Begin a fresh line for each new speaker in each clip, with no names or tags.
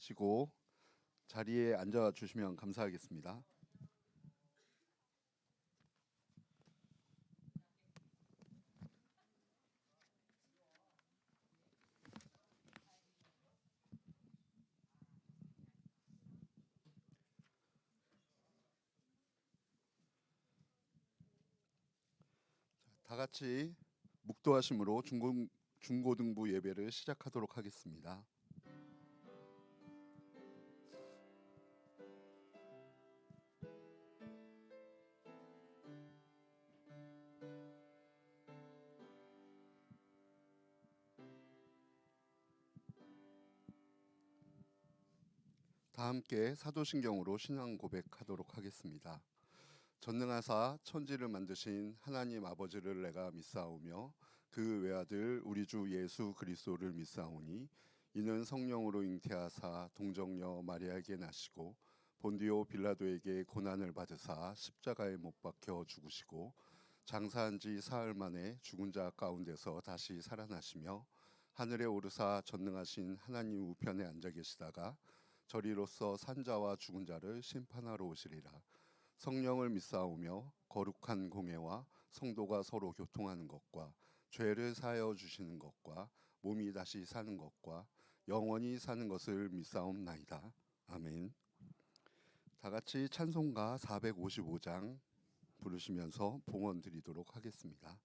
쉬고 자리에 앉아 주시면 감사하겠습니다. 다 같이 묵도하심으로 중고등부 예배를 시작하도록 하겠습니다. 다 함께 사도신경으로 신앙 고백하도록 하겠습니다. 전능하사 천지를 만드신 하나님 아버지를 내가 믿사오며 그 외아들 우리 주 예수 그리스도를 믿사오니 이는 성령으로 잉태하사 동정녀 마리아에게 나시고 본디오 빌라도에게 고난을 받으사 십자가에 못 박혀 죽으시고 장사한 지 사흘 만에 죽은 자 가운데서 다시 살아나시며 하늘에 오르사 전능하신 하나님 우편에 앉아 계시다가 저리로서 산자와 죽은 자를 심판하러 오시리라. 성령을 믿사오며 거룩한 공예와 성도가 서로 교통하는 것과 죄를 사하여 주시는 것과 몸이 다시 사는 것과 영원히 사는 것을 믿사옵나이다. 아멘. 다 같이 찬송가 455장 부르시면서 봉헌 드리도록 하겠습니다.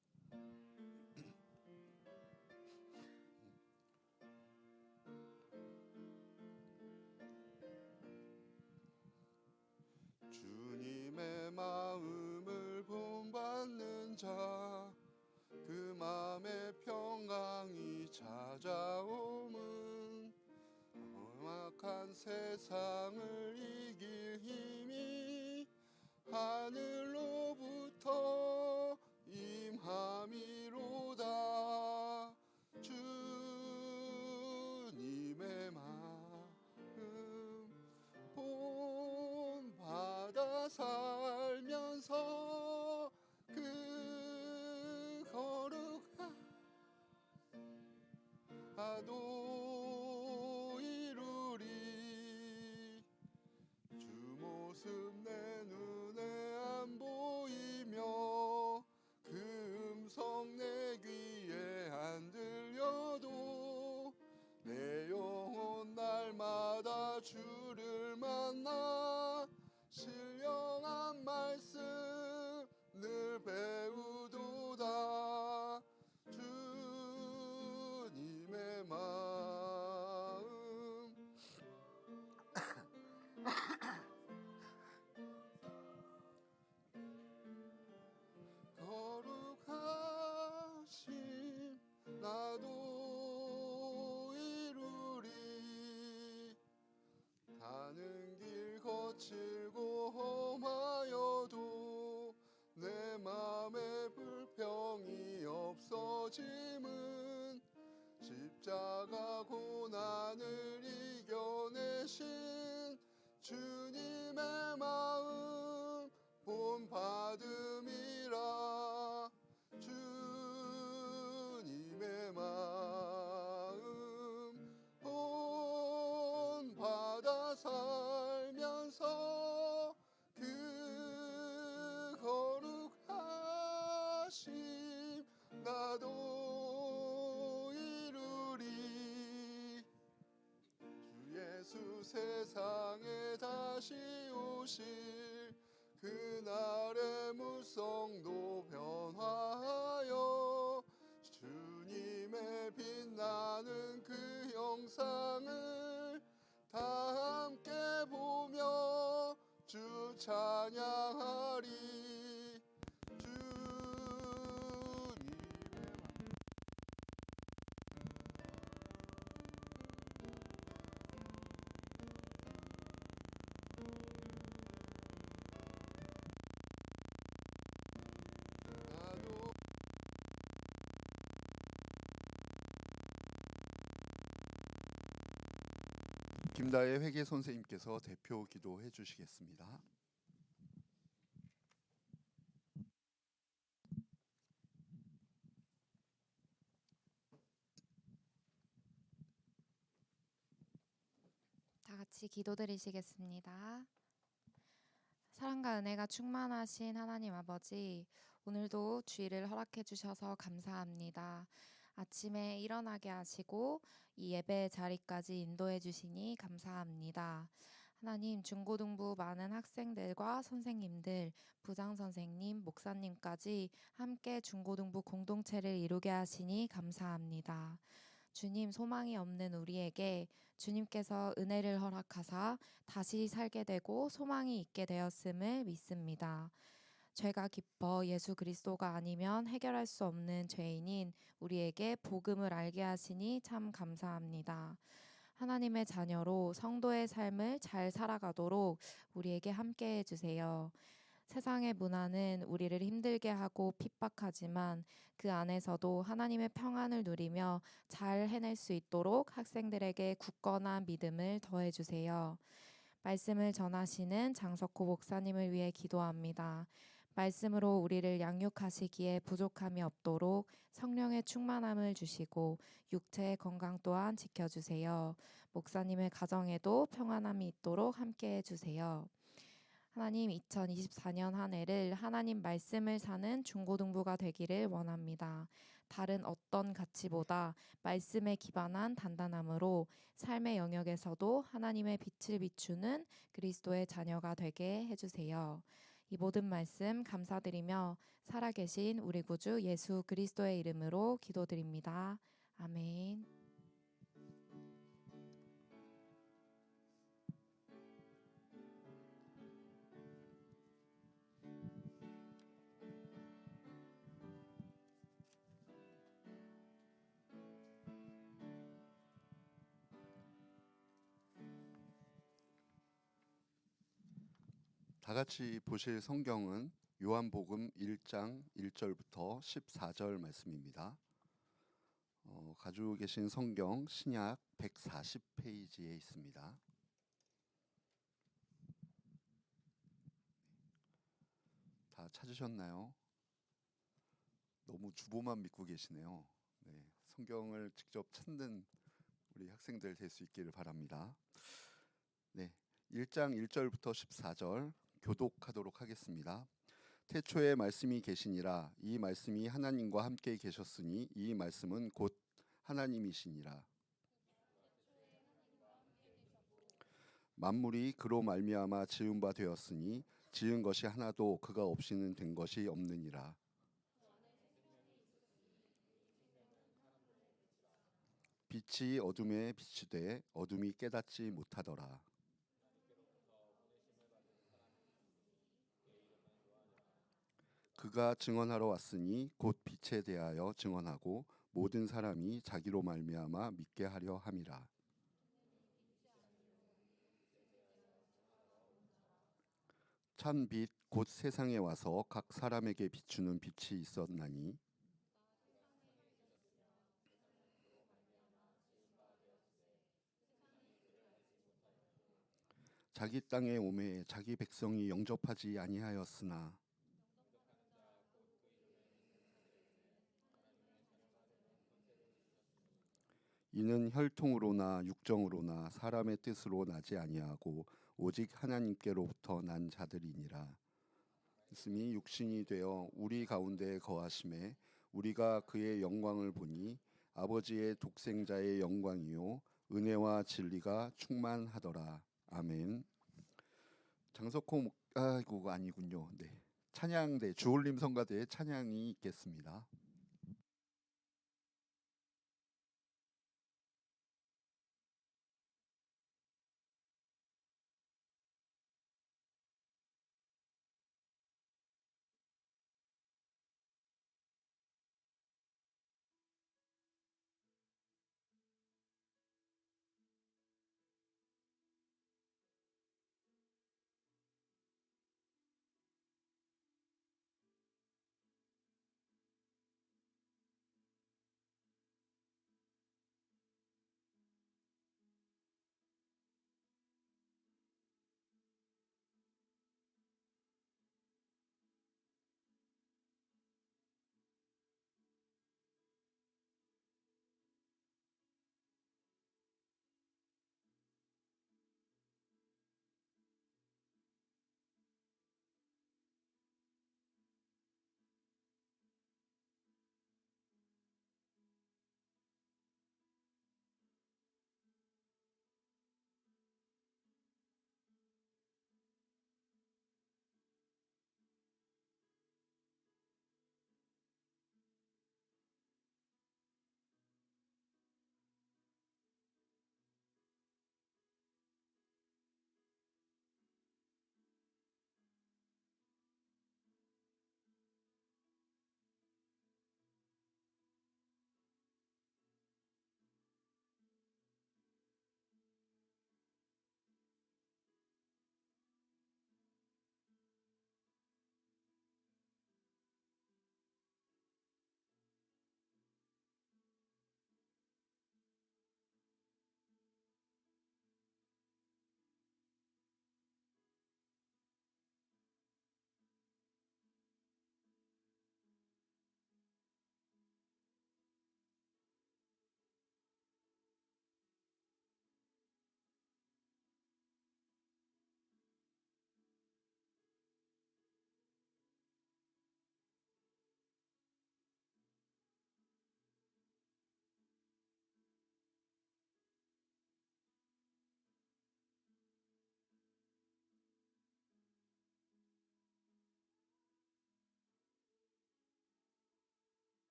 주님의 마음을 본받는 자 그 마음에 평강이 찾아옴은 험악한 세상을 이길 힘이 하늘로부터 임함이로다. 주님의 마음 본받아 살면서 그 거룩하도 이루리. 주 모습 내 눈에 안 보이며 그 음성 내 귀에 안 들려도 내 영혼 날마다 주를 만나 신령한 말씀 늘 배우도다. 주님의 마음 거룩하심 나도 이루리. 가는 길 거칠고 험하여도 내 맘에 불평이 없어짐은 십자가 고난을 이겨내신 주님의 마음 본받음이라. 주님의 마음 본받아 살면서 그 거룩하심 나도 이루리. 주 예수 세상에 다시 오실 그날의 무성도 변화하여 주님의 빛나는 그 형상을 다 함께 보며 주 찬양하리. 나도 김다혜 회계 선생님께서 대표 기도해 주시겠습니다.
다 같이 기도드리시겠습니다. 사랑과 은혜가 충만하신 하나님 아버지, 오늘도 주일을 허락해 주셔서 감사합니다. 아침에 일어나게 하시고 이 예배 자리까지 인도해 주시니 감사합니다. 하나님, 중고등부 많은 학생들과 선생님들, 부장 선생님, 목사님까지 함께 중고등부 공동체를 이루게 하시니 감사합니다. 주님, 소망이 없는 우리에게 주님께서 은혜를 허락하사 다시 살게 되고 소망이 있게 되었음을 믿습니다. 죄가 깊어 예수 그리스도가 아니면 해결할 수 없는 죄인인 우리에게 복음을 알게 하시니 참 감사합니다. 하나님의 자녀로 성도의 삶을 잘 살아가도록 우리에게 함께 해주세요. 세상의 문화는 우리를 힘들게 하고 핍박하지만 그 안에서도 하나님의 평안을 누리며 잘 해낼 수 있도록 학생들에게 굳건한 믿음을 더해주세요. 말씀을 전하시는 장석호 목사님을 위해 기도합니다. 말씀으로 우리를 양육하시기에 부족함이 없도록 성령의 충만함을 주시고 육체의 건강 또한 지켜주세요. 목사님의 가정에도 평안함이 있도록 함께해 주세요. 하나님, 2024년 한 해를 하나님 말씀을 사는 중고등부가 되기를 원합니다. 다른 어떤 가치보다 말씀에 기반한 단단함으로 삶의 영역에서도 하나님의 빛을 비추는 그리스도의 자녀가 되게 해주세요. 이 모든 말씀 감사드리며 살아계신 우리 구주 예수 그리스도의 이름으로 기도드립니다. 아멘.
다 같이 보실 성경은 요한복음 1장 1절부터 14절 말씀입니다. 가지고 계신 성경 신약 140페이지에 있습니다. 다 찾으셨나요? 너무 주보만 믿고 계시네요. 네, 성경을 직접 찾는 우리 학생들 될 수 있기를 바랍니다. 네, 1장 1절부터 14절 교독하도록 하겠습니다. 태초에 말씀이 계시니라. 이 말씀이 하나님과 함께 계셨으니 이 말씀은 곧 하나님이시니라. 만물이 그로 말미암아 지은 바 되었으니 지은 것이 하나도 그가 없이는 된 것이 없느니라. 빛이 어둠에 비치되 어둠이 깨닫지 못하더라. 그가 증언하러 왔으니 곧 빛에 대하여 증언하고 모든 사람이 자기로 말미암아 믿게 하려 함이라. 참 빛 곧 세상에 와서 각 사람에게 비추는 빛이 있었나니 자기 땅에 오매 자기 백성이 영접하지 아니하였으나 이는 혈통으로나 육정으로나 사람의 뜻으로 나지 아니하고 오직 하나님께로부터 난 자들이니라. 말씀이 육신이 되어 우리 가운데 거하심에 우리가 그의 영광을 보니 아버지의 독생자의 영광이요 은혜와 진리가 충만하더라. 아멘. 장석호 아이고 아니군요. 네. 찬양대 주올림 성가대의 찬양이 있겠습니다.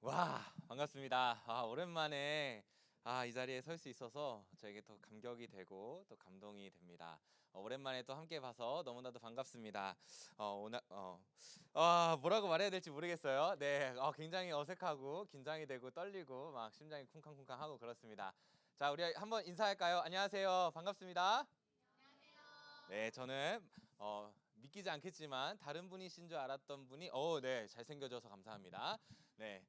와, 반갑습니다. 오랜만에 이 자리에 설 수 있어서 저에게 더 감격이 되고 또 감동이 됩니다. 오랜만에 또 함께 봐서 너무나도 반갑습니다. 오늘 뭐라고 말해야 될지 모르겠어요. 네, 굉장히 어색하고 긴장이 되고 떨리고 막 심장이 쿵쾅쿵쾅하고 그렇습니다. 자, 우리 한번 인사할까요? 안녕하세요. 반갑습니다. 네, 저는 믿기지 않겠지만 다른 분이신 줄 알았던 분이 네, 잘생겨져서 감사합니다. 네.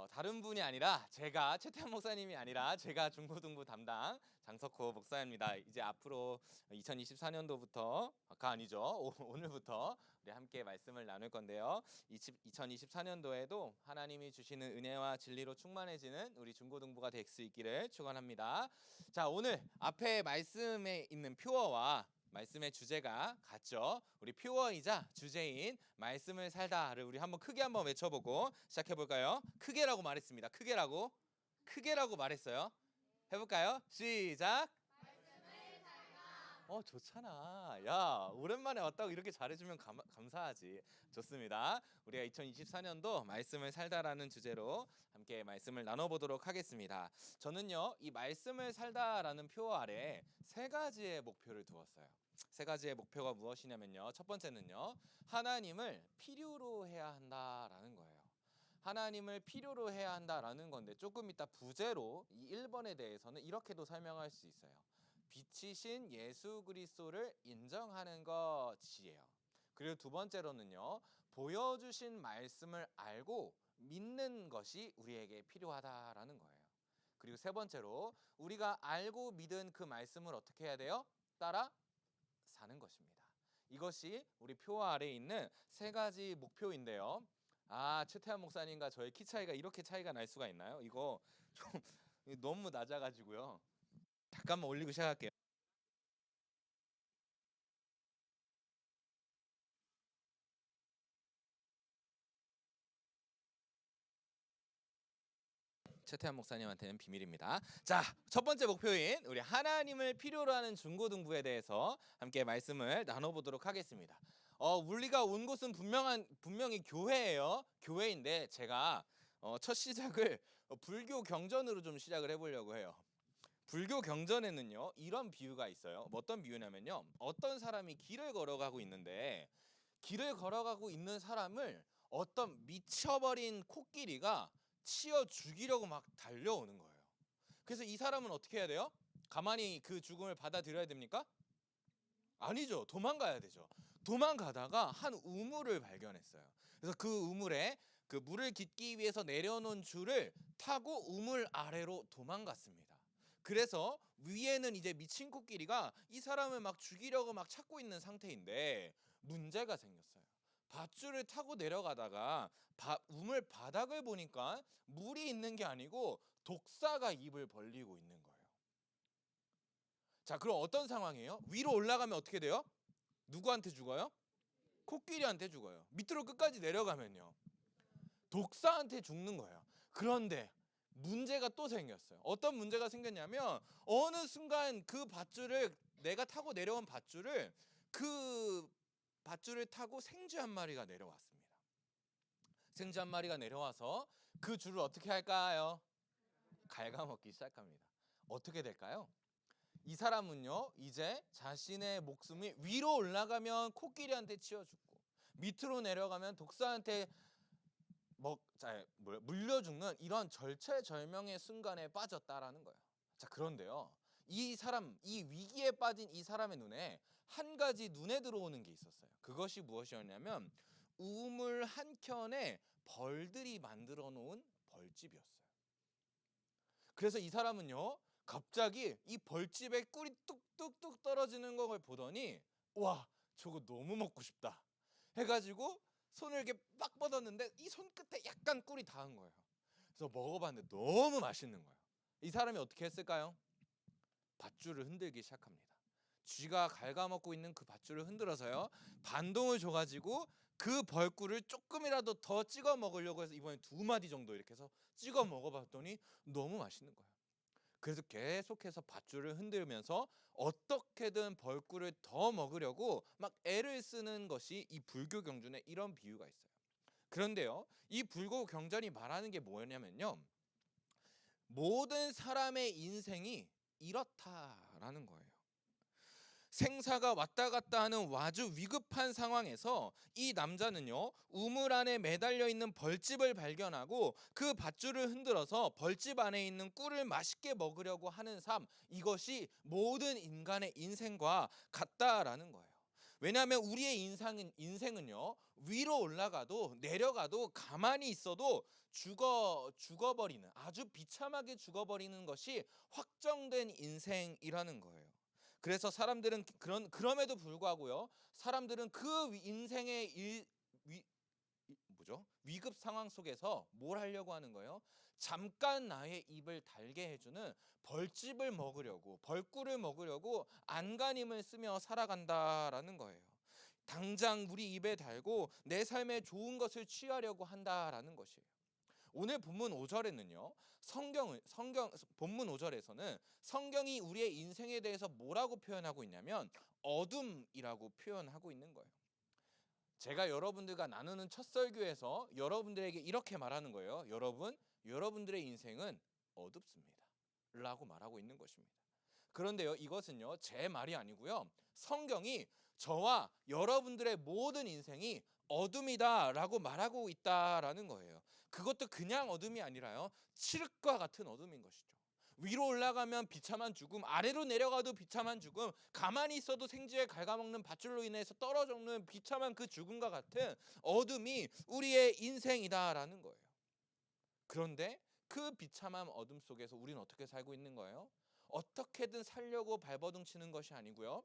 다른 분이 아니라 제가 최태환 목사님이 아니라 제가 중고등부 담당 장석호 목사입니다. 이제 앞으로 2024년도부터 아까 아니죠. 오늘부터 우리 함께 말씀을 나눌 건데요. 2024년도에도 하나님이 주시는 은혜와 진리로 충만해지는 우리 중고등부가 될 수 있기를 축원합니다. 자, 오늘 앞에 말씀에 있는 표어와 말씀의 주제가 같죠. 우리 표어이자 주제인 말씀을 살다를 우리 한번 크게 한번 외쳐보고 시작해 볼까요? 크게라고 말했습니다. 크게라고 말했어요. 해볼까요? 시작. 좋잖아. 야, 오랜만에 왔다고 이렇게 잘해주면 감사하지. 좋습니다. 우리가 2024년도 말씀을 살다라는 주제로 함께 말씀을 나눠보도록 하겠습니다. 저는요, 이 말씀을 살다라는 표어 아래 세 가지의 목표를 두었어요. 세 가지의 목표가 무엇이냐면요. 첫 번째는요, 하나님을 필요로 해야 한다라는 거예요. 하나님을 필요로 해야 한다라는 건데 조금 이따 부제로 이 1번에 대해서는 이렇게도 설명할 수 있어요. 빛이신 예수 그리스도를 인정하는 것이에요. 그리고 두 번째로는요, 보여주신 말씀을 알고 믿는 것이 우리에게 필요하다라는 거예요. 그리고 세 번째로 우리가 알고 믿은 그 말씀을 어떻게 해야 돼요? 따라 사는 것입니다. 이것이 우리 표 아래에 있는 세 가지 목표인데요. 최태환 목사님과 저의 키 차이가 이렇게 차이가 날 수가 있나요? 이거 좀 너무 낮아가지고요. 잠깐만 올리고 시작할게요. 최태환 목사님한테는 비밀입니다. 자, 첫 번째 목표인 우리 하나님을 필요로 하는 중고등부에 대해서 함께 말씀을 나눠보도록 하겠습니다. 우리가 온 곳은 분명히 교회예요. 교회인데 제가 첫 시작을 불교 경전으로 좀 시작을 해보려고 해요. 불교 경전에는요, 이런 비유가 있어요. 어떤 비유냐면요, 어떤 사람이 길을 걸어가고 있는데 길을 걸어가고 있는 사람을 어떤 미쳐버린 코끼리가 치어 죽이려고 막 달려오는 거예요. 그래서 이 사람은 어떻게 해야 돼요? 가만히 그 죽음을 받아들여야 됩니까? 아니죠. 도망가야 되죠. 도망가다가 한 우물을 발견했어요. 그래서 그 우물에 그 물을 깃기 위해서 내려놓은 줄을 타고 우물 아래로 도망갔습니다. 그래서 위에는 이제 미친 코끼리가 이 사람을 막 죽이려고 막 찾고 있는 상태인데 문제가 생겼어요. 밧줄을 타고 내려가다가 우물 바닥을 보니까 물이 있는 게 아니고 독사가 입을 벌리고 있는 거예요. 자, 그럼 어떤 상황이에요? 위로 올라가면 어떻게 돼요? 누구한테 죽어요? 코끼리한테 죽어요. 밑으로 끝까지 내려가면요, 독사한테 죽는 거예요. 그런데 문제가 또 생겼어요. 어떤 문제가 생겼냐면 어느 순간 그 밧줄을 내가 타고 내려온 그 밧줄을 타고 생쥐 한 마리가 내려왔습니다. 생쥐 한 마리가 내려와서 그 줄을 어떻게 할까요? 갉아먹기 시작합니다. 어떻게 될까요? 이 사람은요, 이제 자신의 목숨이 위로 올라가면 코끼리한테 치여 죽고 밑으로 내려가면 독사한테 물려 죽는 이런 절체절명의 순간에 빠졌다라는 거예요. 자, 그런데요, 이 위기에 빠진 이 사람의 눈에 한 가지 눈에 들어오는 게 있었어요. 그것이 무엇이었냐면 우물 한켠에 벌들이 만들어 놓은 벌집이었어요. 그래서 이 사람은요, 갑자기 이 벌집에 꿀이 뚝뚝뚝 떨어지는 걸 보더니 와, 저거 너무 먹고 싶다 해가지고 손을 이렇게 빡 뻗었는데 이 손끝에 약간 꿀이 닿은 거예요. 그래서 먹어봤는데 너무 맛있는 거예요. 이 사람이 어떻게 했을까요? 밧줄을 흔들기 시작합니다. 쥐가 갉아먹고 있는 그 밧줄을 흔들어서요, 반동을 줘가지고 그 벌꿀을 조금이라도 더 찍어 먹으려고 해서 이번에 2마디 정도 이렇게 해서 찍어 먹어봤더니 너무 맛있는 거예요. 그래서 계속해서 밧줄을 흔들면서 어떻게든 벌꿀을 더 먹으려고 막 애를 쓰는 것이 이 불교 경전에 이런 비유가 있어요. 그런데요, 이 불고 경전이 말하는 게 뭐냐면요, 모든 사람의 인생이 이렇다라는 거예요. 생사가 왔다 갔다 하는 아주 위급한 상황에서 이 남자는요, 우물 안에 매달려 있는 벌집을 발견하고 그 밧줄을 흔들어서 벌집 안에 있는 꿀을 맛있게 먹으려고 하는 삶, 이것이 모든 인간의 인생과 같다라는 거예요. 왜냐하면 우리의 인생은요, 위로 올라가도 내려가도 가만히 있어도 죽어버리는, 아주 비참하게 죽어버리는 것이 확정된 인생이라는 거예요. 그래서 사람들은 그럼에도 불구하고요, 사람들은 그 인생의 위급 상황 속에서 뭘 하려고 하는 거예요? 잠깐 나의 입을 달게 해주는 벌집을 먹으려고, 벌꿀을 먹으려고 안간힘을 쓰며 살아간다라는 거예요. 당장 우리 입에 달고 내 삶에 좋은 것을 취하려고 한다라는 것이에요. 오늘 본문 5절에는요, 본문 5절에서는 성경이 우리의 인생에 대해서 뭐라고 표현하고 있냐면 어둠이라고 표현하고 있는 거예요. 제가 여러분들과 나누는 첫 설교에서 여러분들에게 이렇게 말하는 거예요. 여러분들의 인생은 어둡습니다 라고 말하고 있는 것입니다. 그런데요, 이것은요, 제 말이 아니고요, 성경이 저와 여러분들의 모든 인생이 어둠이다 라고 말하고 있다라는 거예요. 그것도 그냥 어둠이 아니라요, 칠흑과 같은 어둠인 것이죠. 위로 올라가면 비참한 죽음, 아래로 내려가도 비참한 죽음, 가만히 있어도 생쥐에 갉아먹는 밧줄로 인해서 떨어져 죽는 비참한 그 죽음과 같은 어둠이 우리의 인생이다라는 거예요. 그런데 그 비참한 어둠 속에서 우리는 어떻게 살고 있는 거예요? 어떻게든 살려고 발버둥치는 것이 아니고요,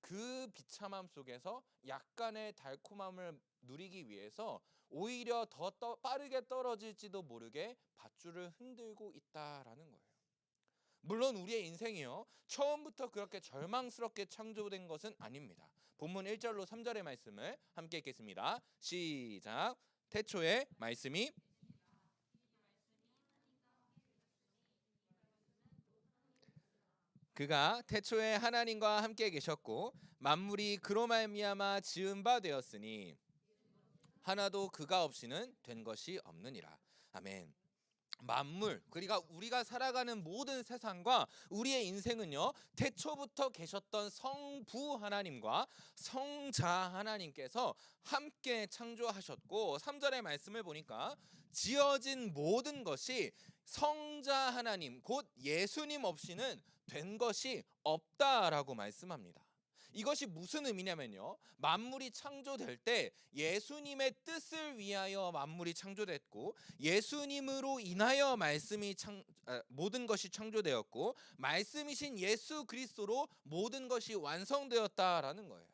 그 비참함 속에서 약간의 달콤함을 누리기 위해서 오히려 더 빠르게 떨어질지도 모르게 밧줄을 흔들고 있다라는 거예요. 물론 우리의 인생이요, 처음부터 그렇게 절망스럽게 창조된 것은 아닙니다. 본문 1절로 3절의 말씀을 함께 읽겠습니다. 시작. 태초에 말씀이 그가 태초에 하나님과 함께 계셨고 만물이 그로 말미암아 지은 바 되었으니 하나도 그가 없이는 된 것이 없느니라. 아멘. 만물, 그러니까 우리가 살아가는 모든 세상과 우리의 인생은요, 태초부터 계셨던 성부 하나님과 성자 하나님께서 함께 창조하셨고, 3절의 말씀을 보니까 지어진 모든 것이 성자 하나님 곧 예수님 없이는 된 것이 없다라고 말씀합니다. 이것이 무슨 의미냐면요, 만물이 창조될 때 예수님의 뜻을 위하여 만물이 창조됐고, 예수님으로 인하여 모든 것이 창조되었고, 말씀이신 예수 그리스도로 모든 것이 완성되었다라는 거예요.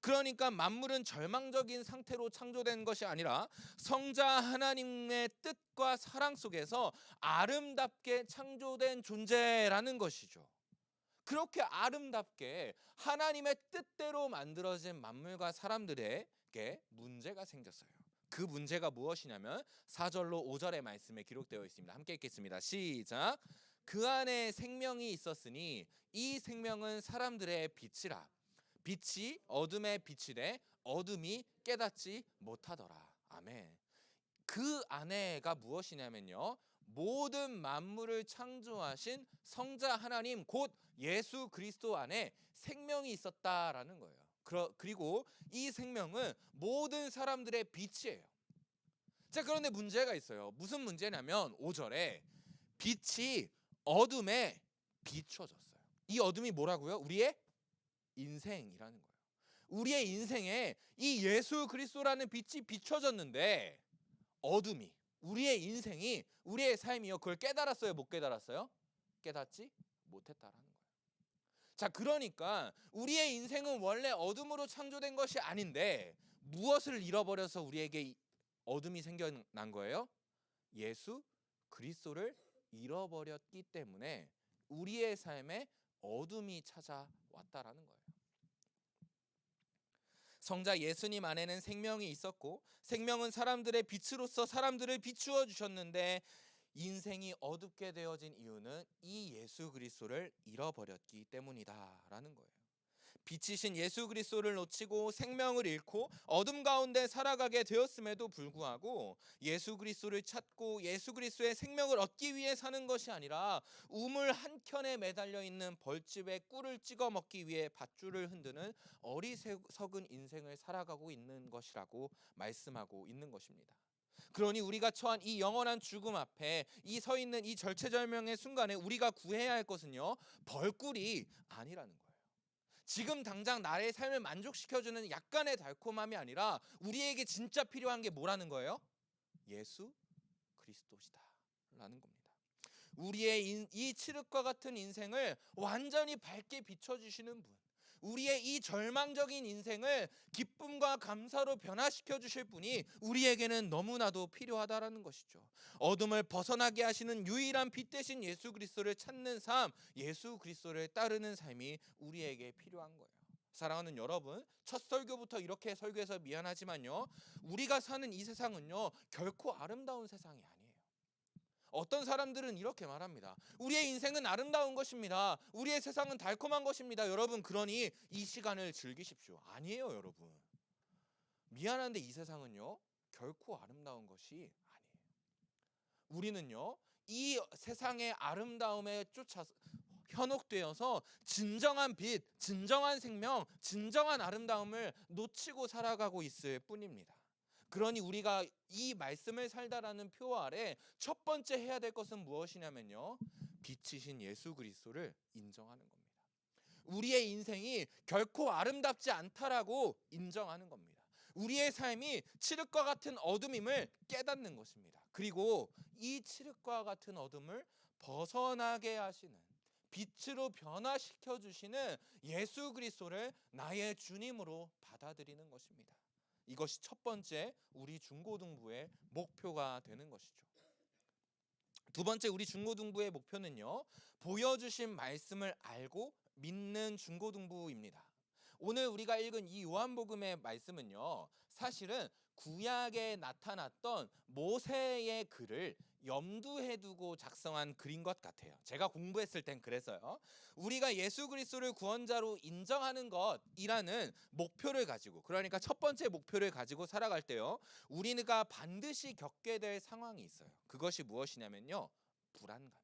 그러니까 만물은 절망적인 상태로 창조된 것이 아니라 성자 하나님의 뜻과 사랑 속에서 아름답게 창조된 존재라는 것이죠. 그렇게 아름답게 하나님의 뜻대로 만들어진 만물과 사람들에게 문제가 생겼어요. 그 문제가 무엇이냐면 4절로 5절의 말씀에 기록되어 있습니다. 함께 읽겠습니다. 시작. 그 안에 생명이 있었으니 이 생명은 사람들의 빛이라. 빛이 어둠에 비치되 어둠이 깨닫지 못하더라. 아멘. 그 안에가 무엇이냐면요, 모든 만물을 창조하신 성자 하나님 곧 예수 그리스도 안에 생명이 있었다라는 거예요. 그리고 이 생명은 모든 사람들의 빛이에요. 자, 그런데 문제가 있어요. 무슨 문제냐면 5절에 빛이 어둠에 비춰졌어요. 이 어둠이 뭐라고요? 우리의 인생이라는 거예요. 우리의 인생에 이 예수 그리스도라는 빛이 비춰졌는데 어둠이, 우리의 인생이, 우리의 삶이요, 그걸 깨달았어요? 못 깨달았어요? 깨닫지 못했다라는 거예요. 자, 그러니까 우리의 인생은 원래 어둠으로 창조된 것이 아닌데 무엇을 잃어버려서 우리에게 어둠이 생겨난 거예요? 예수 그리스도를 잃어버렸기 때문에 우리의 삶에 어둠이 찾아왔다라는 거예요. 성자 예수님 안에는 생명이 있었고 생명은 사람들의 빛으로서 사람들을 비추어 주셨는데 인생이 어둡게 되어진 이유는 이 예수 그리스도를 잃어버렸기 때문이다라는 거예요. 빛이신 예수 그리스도를 놓치고 생명을 잃고 어둠 가운데 살아가게 되었음에도 불구하고 예수 그리스도를 찾고 예수 그리스도의 생명을 얻기 위해 사는 것이 아니라 우물 한켠에 매달려 있는 벌집에 꿀을 찍어 먹기 위해 밧줄을 흔드는 어리석은 인생을 살아가고 있는 것이라고 말씀하고 있는 것입니다. 그러니 우리가 처한 이 영원한 죽음 앞에 이 서 있는 이 절체절명의 순간에 우리가 구해야 할 것은요, 벌꿀이 아니라는 거예요. 지금 당장 나의 삶을 만족시켜주는 약간의 달콤함이 아니라 우리에게 진짜 필요한 게 뭐라는 거예요? 예수 그리스도시다 라는 겁니다. 우리의 이 칠흑과 같은 인생을 완전히 밝게 비춰주시는 분, 우리의 이 절망적인 인생을 기쁨과 감사로 변화시켜 주실 분이 우리에게는 너무나도 필요하다라는 것이죠. 어둠을 벗어나게 하시는 유일한 빛 대신 예수 그리스도를 찾는 삶, 예수 그리스도를 따르는 삶이 우리에게 필요한 거예요. 사랑하는 여러분, 첫 설교부터 이렇게 설교해서 미안하지만요, 우리가 사는 이 세상은요 결코 아름다운 세상이 아니에요. 어떤 사람들은 이렇게 말합니다. 우리의 인생은 아름다운 것입니다. 우리의 세상은 달콤한 것입니다. 여러분, 그러니 이 시간을 즐기십시오. 아니에요, 여러분. 미안한데 이 세상은요 결코 아름다운 것이 아니에요. 우리는요 이 세상의 아름다움에 쫓아서 현혹되어서 진정한 빛, 진정한 생명, 진정한 아름다움을 놓치고 살아가고 있을 뿐입니다. 그러니 우리가 이 말씀을 살다라는 표 아래 첫 번째 해야 될 것은 무엇이냐면요, 빛이신 예수 그리스도를 인정하는 겁니다. 우리의 인생이 결코 아름답지 않다라고 인정하는 겁니다. 우리의 삶이 칠흑과 같은 어둠임을 깨닫는 것입니다. 그리고 이 칠흑과 같은 어둠을 벗어나게 하시는, 빛으로 변화시켜 주시는 예수 그리스도를 나의 주님으로 받아들이는 것입니다. 이것이 첫 번째 우리 중고등부의 목표가 되는 것이죠. 두 번째 우리 중고등부의 목표는요, 보여주신 말씀을 알고 믿는 중고등부입니다. 오늘 우리가 읽은 이 요한복음의 말씀은요, 사실은 구약에 나타났던 모세의 글을 염두에 두고 작성한 글인 것 같아요. 제가 공부했을 땐 그래서요. 우리가 예수 그리스도를 구원자로 인정하는 것이라는 목표를 가지고, 그러니까 첫 번째 목표를 가지고 살아갈 때요, 우리가 반드시 겪게 될 상황이 있어요. 그것이 무엇이냐면요, 불안감이에요.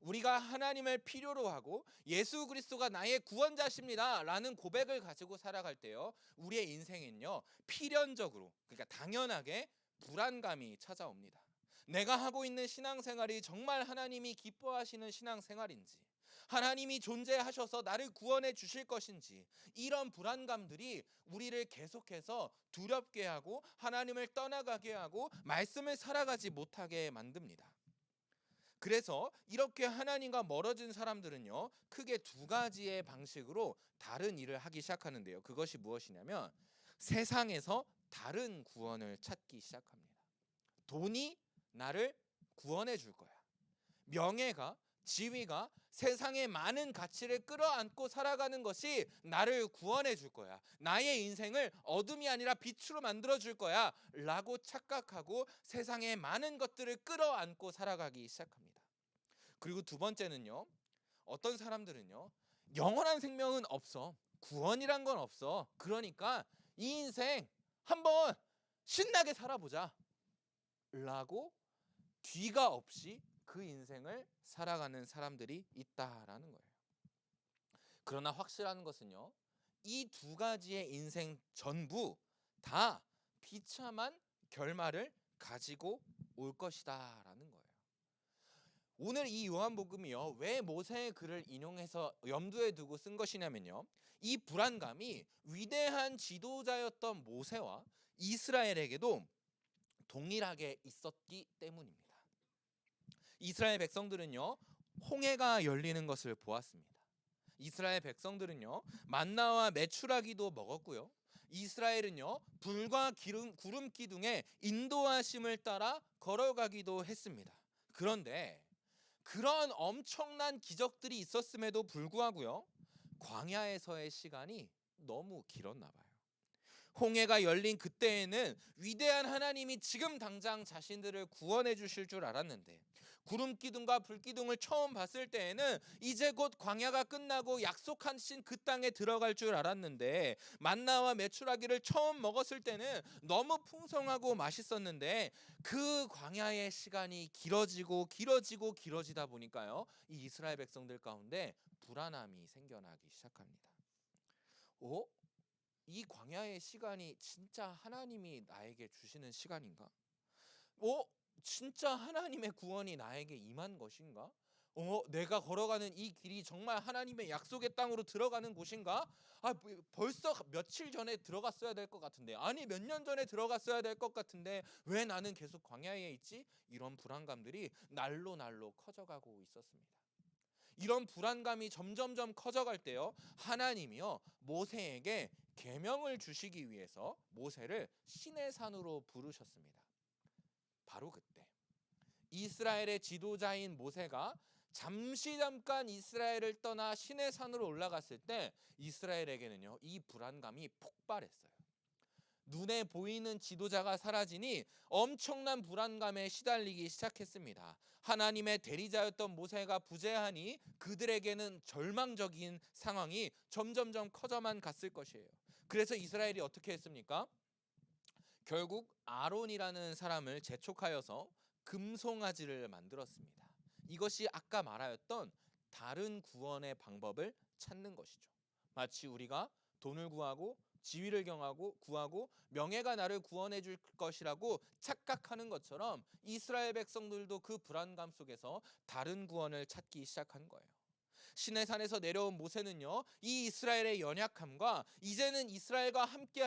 우리가 하나님을 필요로 하고 예수 그리스도가 나의 구원자십니다 라는 고백을 가지고 살아갈 때요, 우리의 인생은요 필연적으로, 그러니까 당연하게 불안감이 찾아옵니다. 내가 하고 있는 신앙생활이 정말 하나님이 기뻐하시는 신앙생활인지, 하나님이 존재하셔서 나를 구원해 주실 것인지, 이런 불안감들이 우리를 계속해서 두렵게 하고 하나님을 떠나가게 하고 말씀을 살아가지 못하게 만듭니다. 그래서 이렇게 하나님과 멀어진 사람들은요, 크게 두 가지의 방식으로 다른 일을 하기 시작하는데요, 그것이 무엇이냐면 세상에서 다른 구원을 찾기 시작합니다. 돈이 나를 구원해 줄 거야. 명예가, 지위가, 세상의 많은 가치를 끌어안고 살아가는 것이 나를 구원해 줄 거야. 나의 인생을 어둠이 아니라 빛으로 만들어 줄 거야 라고 착각하고 세상의 많은 것들을 끌어안고 살아가기 시작합니다. 그리고 두 번째는요, 어떤 사람들은요, 영원한 생명은 없어, 구원이란 건 없어, 그러니까 이 인생 한번 신나게 살아보자 라고 뒤가 없이 그 인생을 살아가는 사람들이 있다라는 거예요. 그러나 확실한 것은요, 이 두 가지의 인생 전부 다 비참한 결말을 가지고 올 것이다 라는 거예요. 오늘 이 요한복음이요, 왜 모세의 글을 인용해서 염두에 두고 쓴 것이냐면요, 이 불안감이 위대한 지도자였던 모세와 이스라엘에게도 동일하게 있었기 때문입니다. 이스라엘 백성들은요, 홍해가 열리는 것을 보았습니다. 이스라엘 백성들은요, 만나와 메추라기도 먹었고요, 이스라엘은요 불과 구름 기둥에 인도하심을 따라 걸어가기도 했습니다. 그런데 그런 엄청난 기적들이 있었음에도 불구하고요, 광야에서의 시간이 너무 길었나 봐요. 홍해가 열린 그때에는 위대한 하나님이 지금 당장 자신들을 구원해 주실 줄 알았는데, 구름 기둥과 불 기둥을 처음 봤을 때에는 이제 곧 광야가 끝나고 약속하신 그 땅에 들어갈 줄 알았는데, 만나와 메추라기를 처음 먹었을 때는 너무 풍성하고 맛있었는데, 그 광야의 시간이 길어지다 보니까요, 이 이스라엘 백성들 가운데 불안함이 생겨나기 시작합니다. 이 광야의 시간이 진짜 하나님이 나에게 주시는 시간인가? 진짜 하나님의 구원이 나에게 임한 것인가? 내가 걸어가는 이 길이 정말 하나님의 약속의 땅으로 들어가는 곳인가? 벌써 며칠 전에 들어갔어야 될 것 같은데, 아니 몇 년 전에 들어갔어야 될 것 같은데 왜 나는 계속 광야에 있지? 이런 불안감들이 날로 커져가고 있었습니다. 이런 불안감이 점점점 커져갈 때요, 하나님이요 모세에게 계명을 주시기 위해서 모세를 시내산으로 부르셨습니다. 바로 그때 이스라엘의 지도자인 모세가 잠깐 이스라엘을 떠나 시내산으로 올라갔을 때 이스라엘에게는요 이 불안감이 폭발했어요. 눈에 보이는 지도자가 사라지니 엄청난 불안감에 시달리기 시작했습니다. 하나님의 대리자였던 모세가 부재하니 그들에게는 절망적인 상황이 점점점 커져만 갔을 것이에요. 그래서 이스라엘이 어떻게 했습니까? 결국 아론이라는 사람을 재촉하여서 금송아지를 만들었습니다. 이것이 아까 말하였던 다른 구원의 방법을 찾는 것이죠. 마치 우리가 돈을 구하고 지위를 구하고 명예가 나를 구원해 줄 것이라고 착각하는 것처럼 이스라엘 백성들도 그 불안감 속에서 다른 구원을 찾기 시작한 거예요. 시내산에서 내려온 모세는요 이 이스라엘의 연약함과 이제는 이스라엘과 함께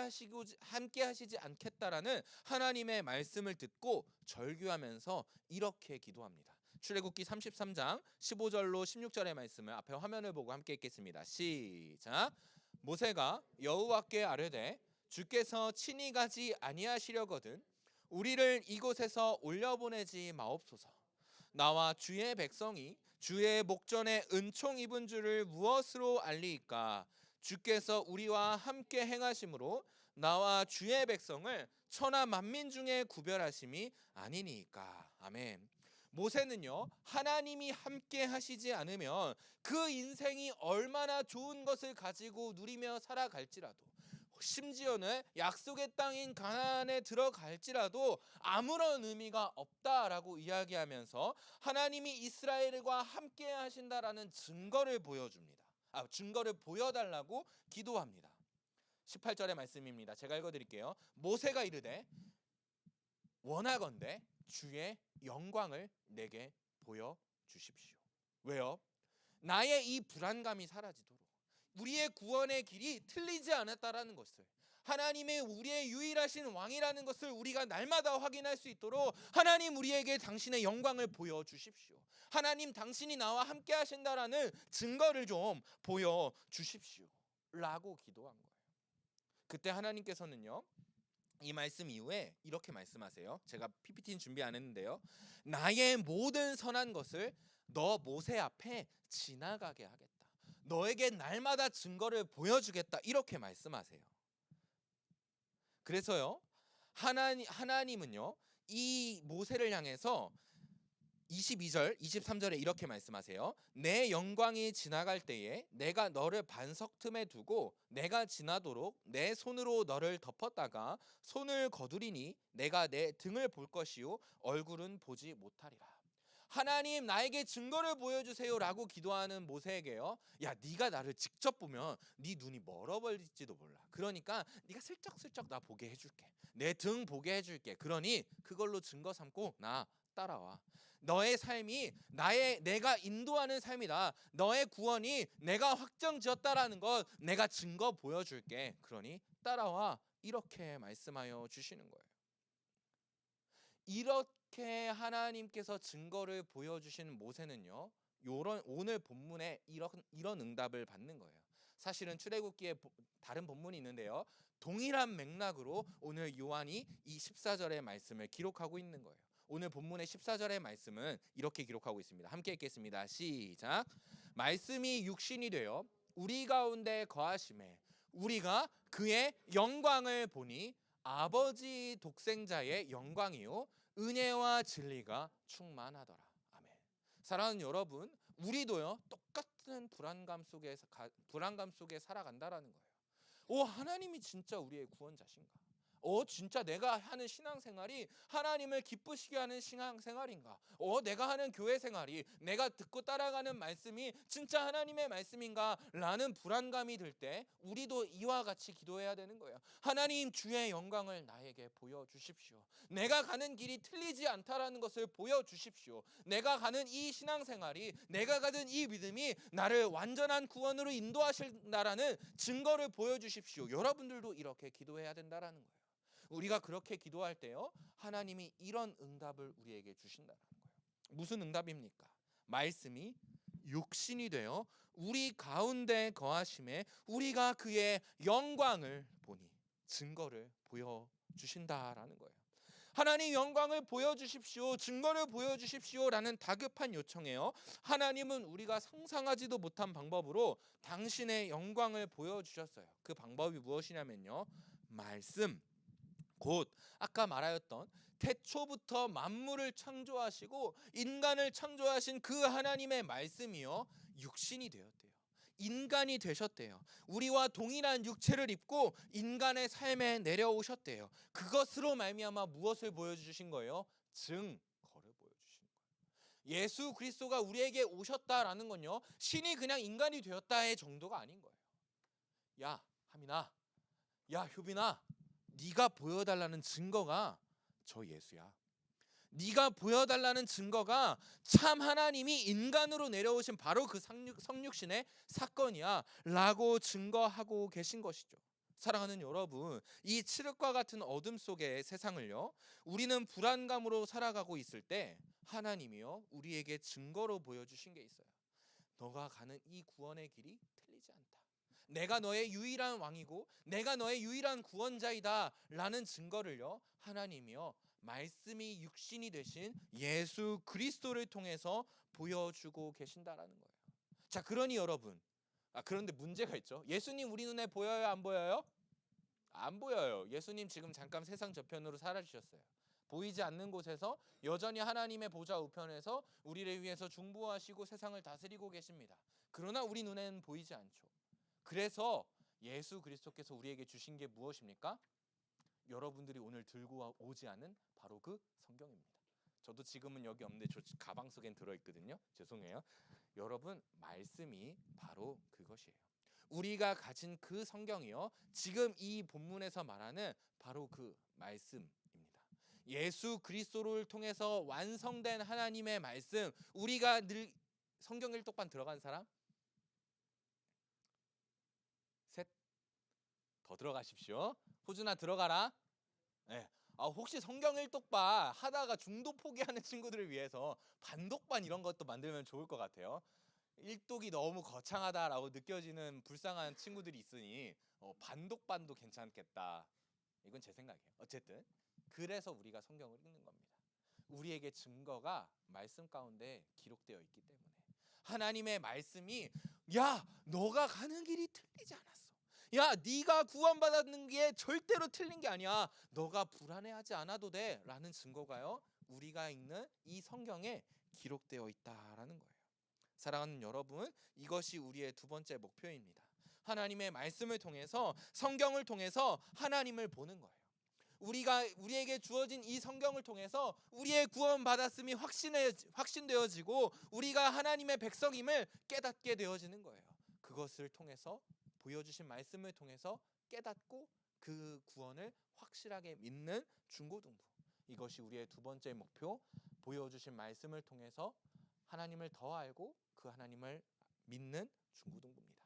하시지 않겠다라는 하나님의 말씀을 듣고 절규하면서 이렇게 기도합니다. 출애굽기 33장 15절로 16절의 말씀을 앞에 화면을 보고 함께 읽겠습니다. 시작. 모세가 여호와께 아뢰되 주께서 친히 가지 아니하시려거든 우리를 이곳에서 올려보내지 마옵소서. 나와 주의 백성이 주의 목전에 은총 입은 줄을 무엇으로 알리이까? 주께서 우리와 함께 행하심으로 나와 주의 백성을 천하 만민 중에 구별하심이 아니니까. 아멘. 모세는요 하나님이 함께 하시지 않으면 그 인생이 얼마나 좋은 것을 가지고 누리며 살아갈지라도, 심지어는 약속의 땅인 가나안에 들어갈지라도 아무런 의미가 없다라고 이야기하면서 하나님이 이스라엘과 함께 하신다라는 증거를 보여줍니다. 증거를 보여달라고 기도합니다. 18절의 말씀입니다. 제가 읽어드릴게요. 모세가 이르되 원하건대 주의 영광을 내게 보여주십시오. 왜요? 나의 이 불안감이 사라지도록, 우리의 구원의 길이 틀리지 않았다라는 것을, 하나님의 우리의 유일하신 왕이라는 것을 우리가 날마다 확인할 수 있도록 하나님 우리에게 당신의 영광을 보여주십시오. 하나님 당신이 나와 함께 하신다라는 증거를 좀 보여주십시오 라고 기도한 거예요. 그때 하나님께서는요 이 말씀 이후에 이렇게 말씀하세요. 제가 PPT는 준비 안 했는데요. 나의 모든 선한 것을 너 모세 앞에 지나가게 하겠다. 너에게 날마다 증거를 보여주겠다. 이렇게 말씀하세요. 그래서요 하나님은요 이 모세를 향해서 22절 23절에 이렇게 말씀하세요. 내 영광이 지나갈 때에 내가 너를 반석 틈에 두고 내가 지나도록 내 손으로 너를 덮었다가 손을 거두리니 내가 내 등을 볼 것이요 얼굴은 보지 못하리라. 하나님 나에게 증거를 보여주세요 라고 기도하는 모세에게요, 야 네가 나를 직접 보면 네 눈이 멀어버릴지도 몰라. 그러니까 네가 슬쩍슬쩍 나 보게 해줄게. 내 등 보게 해줄게. 그러니 그걸로 증거 삼고 나 따라와. 너의 삶이 내가 인도하는 삶이다. 너의 구원이 내가 확정지었다라는 것 내가 증거 보여줄게. 그러니 따라와. 이렇게 말씀하여 주시는 거예요. 이렇게 하나님께서 증거를 보여주신 모세는요 오늘 본문에 이런 응답을 받는 거예요. 사실은 출애굽기에 다른 본문이 있는데요 동일한 맥락으로 오늘 요한이 이 14절의 말씀을 기록하고 있는 거예요. 오늘 본문의 14절의 말씀은 이렇게 기록하고 있습니다. 함께 읽겠습니다. 시작. 말씀이 육신이 되어 우리 가운데 거하심에 우리가 그의 영광을 보니 아버지 독생자의 영광이요 은혜와 진리가 충만하더라. 아멘. 사랑하는 여러분, 우리도요 똑같은 불안감 속에 살아간다라는 거예요. 하나님이 진짜 우리의 구원자신가? 진짜 내가 하는 신앙생활이 하나님을 기쁘시게 하는 신앙생활인가? 내가 하는 교회 생활이, 내가 듣고 따라가는 말씀이 진짜 하나님의 말씀인가? 라는 불안감이 들 때 우리도 이와 같이 기도해야 되는 거예요. 하나님, 주의 영광을 나에게 보여주십시오. 내가 가는 길이 틀리지 않다라는 것을 보여주십시오. 내가 가는 이 신앙생활이, 내가 가는 이 믿음이 나를 완전한 구원으로 인도하신다라는 증거를 보여주십시오. 여러분들도 이렇게 기도해야 된다라는 거예요. 우리가 그렇게 기도할 때요, 하나님이 이런 응답을 우리에게 주신다는 거예요. 무슨 응답입니까? 말씀이 육신이 되어 우리 가운데 거하심에 우리가 그의 영광을 보니 증거를 보여주신다라는 거예요. 하나님 영광을 보여주십시오, 증거를 보여주십시오라는 다급한 요청이에요. 하나님은 우리가 상상하지도 못한 방법으로 당신의 영광을 보여주셨어요. 그 방법이 무엇이냐면요, 말씀, 곧 아까 말하였던 태초부터 만물을 창조하시고 인간을 창조하신 그 하나님의 말씀이요 육신이 되었대요. 인간이 되셨대요. 우리와 동일한 육체를 입고 인간의 삶에 내려오셨대요. 그것으로 말미암아 무엇을 보여주신 거예요? 증거를 보여주신 거예요. 예수 그리스도가 우리에게 오셨다라는 건요, 신이 그냥 인간이 되었다의 정도가 아닌 거예요. 야 하민아, 야 효빈아, 네가 보여달라는 증거가 저 예수야. 네가 보여달라는 증거가 참 하나님이 인간으로 내려오신 바로 그 성육신의 사건이야 라고 증거하고 계신 것이죠. 사랑하는 여러분, 이 칠흑과 같은 어둠 속의 세상을요, 우리는 불안감으로 살아가고 있을 때 하나님이요 우리에게 증거로 보여주신 게 있어요. 너가 가는 이 구원의 길이 틀리지 않다. 내가 너의 유일한 왕이고 내가 너의 유일한 구원자이다 라는 증거를요, 하나님이요 말씀이 육신이 되신 예수 그리스도를 통해서 보여주고 계신다라는 거예요. 자, 그러니 여러분, 그런데 문제가 있죠. 예수님 우리 눈에 보여요, 안 보여요? 안 보여요. 예수님 지금 잠깐 세상 저편으로 사라지셨어요. 보이지 않는 곳에서 여전히 하나님의 보좌 우편에서 우리를 위해서 중보하시고 세상을 다스리고 계십니다. 그러나 우리 눈에는 보이지 않죠. 그래서 예수 그리스도께서 우리에게 주신 게 무엇입니까? 여러분들이 오늘 들고 오지 않은 바로 그 성경입니다. 저도 지금은 여기 없는데 저 가방 속엔 들어있거든요. 죄송해요. 여러분, 말씀이 바로 그것이에요. 우리가 가진 그 성경이요, 지금 이 본문에서 말하는 바로 그 말씀입니다. 예수 그리스도를 통해서 완성된 하나님의 말씀. 우리가 늘 성경 일독반 들어간 사람? 셋. 더 들어가십시오. 호준아 들어가라. 네. 혹시 성경 일독반 하다가 중도 포기하는 친구들을 위해서 반독반 이런 것도 만들면 좋을 것 같아요. 일독이 너무 거창하다라고 느껴지는 불쌍한 친구들이 있으니 반독반도 괜찮겠다. 이건 제 생각이에요. 어쨌든 그래서 우리가 성경을 읽는 겁니다. 우리에게 증거가 말씀 가운데 기록되어 있기 때문에 하나님의 말씀이 야 너가 가는 길이 틀리지 않았어. 야 네가 구원받았는 게 절대로 틀린 게 아니야. 너가 불안해하지 않아도 돼 라는 증거가요 우리가 읽는 이 성경에 기록되어 있다라는 거예요. 사랑하는 여러분, 이것이 우리의 두 번째 목표입니다. 하나님의 말씀을 통해서, 성경을 통해서 하나님을 보는 거예요. 우리에게 주어진 이 성경을 통해서 우리의 구원받았음이 확신되어지고 우리가 하나님의 백성임을 깨닫게 되어지는 거예요. 그것을 통해서 보여주신 말씀을 통해서 깨닫고 그 구원을 확실하게 믿는 중고등부. 이것이 우리의 두 번째 목표, 보여주신 말씀을 통해서 하나님을 더 알고 그 하나님을 믿는 중고등부입니다.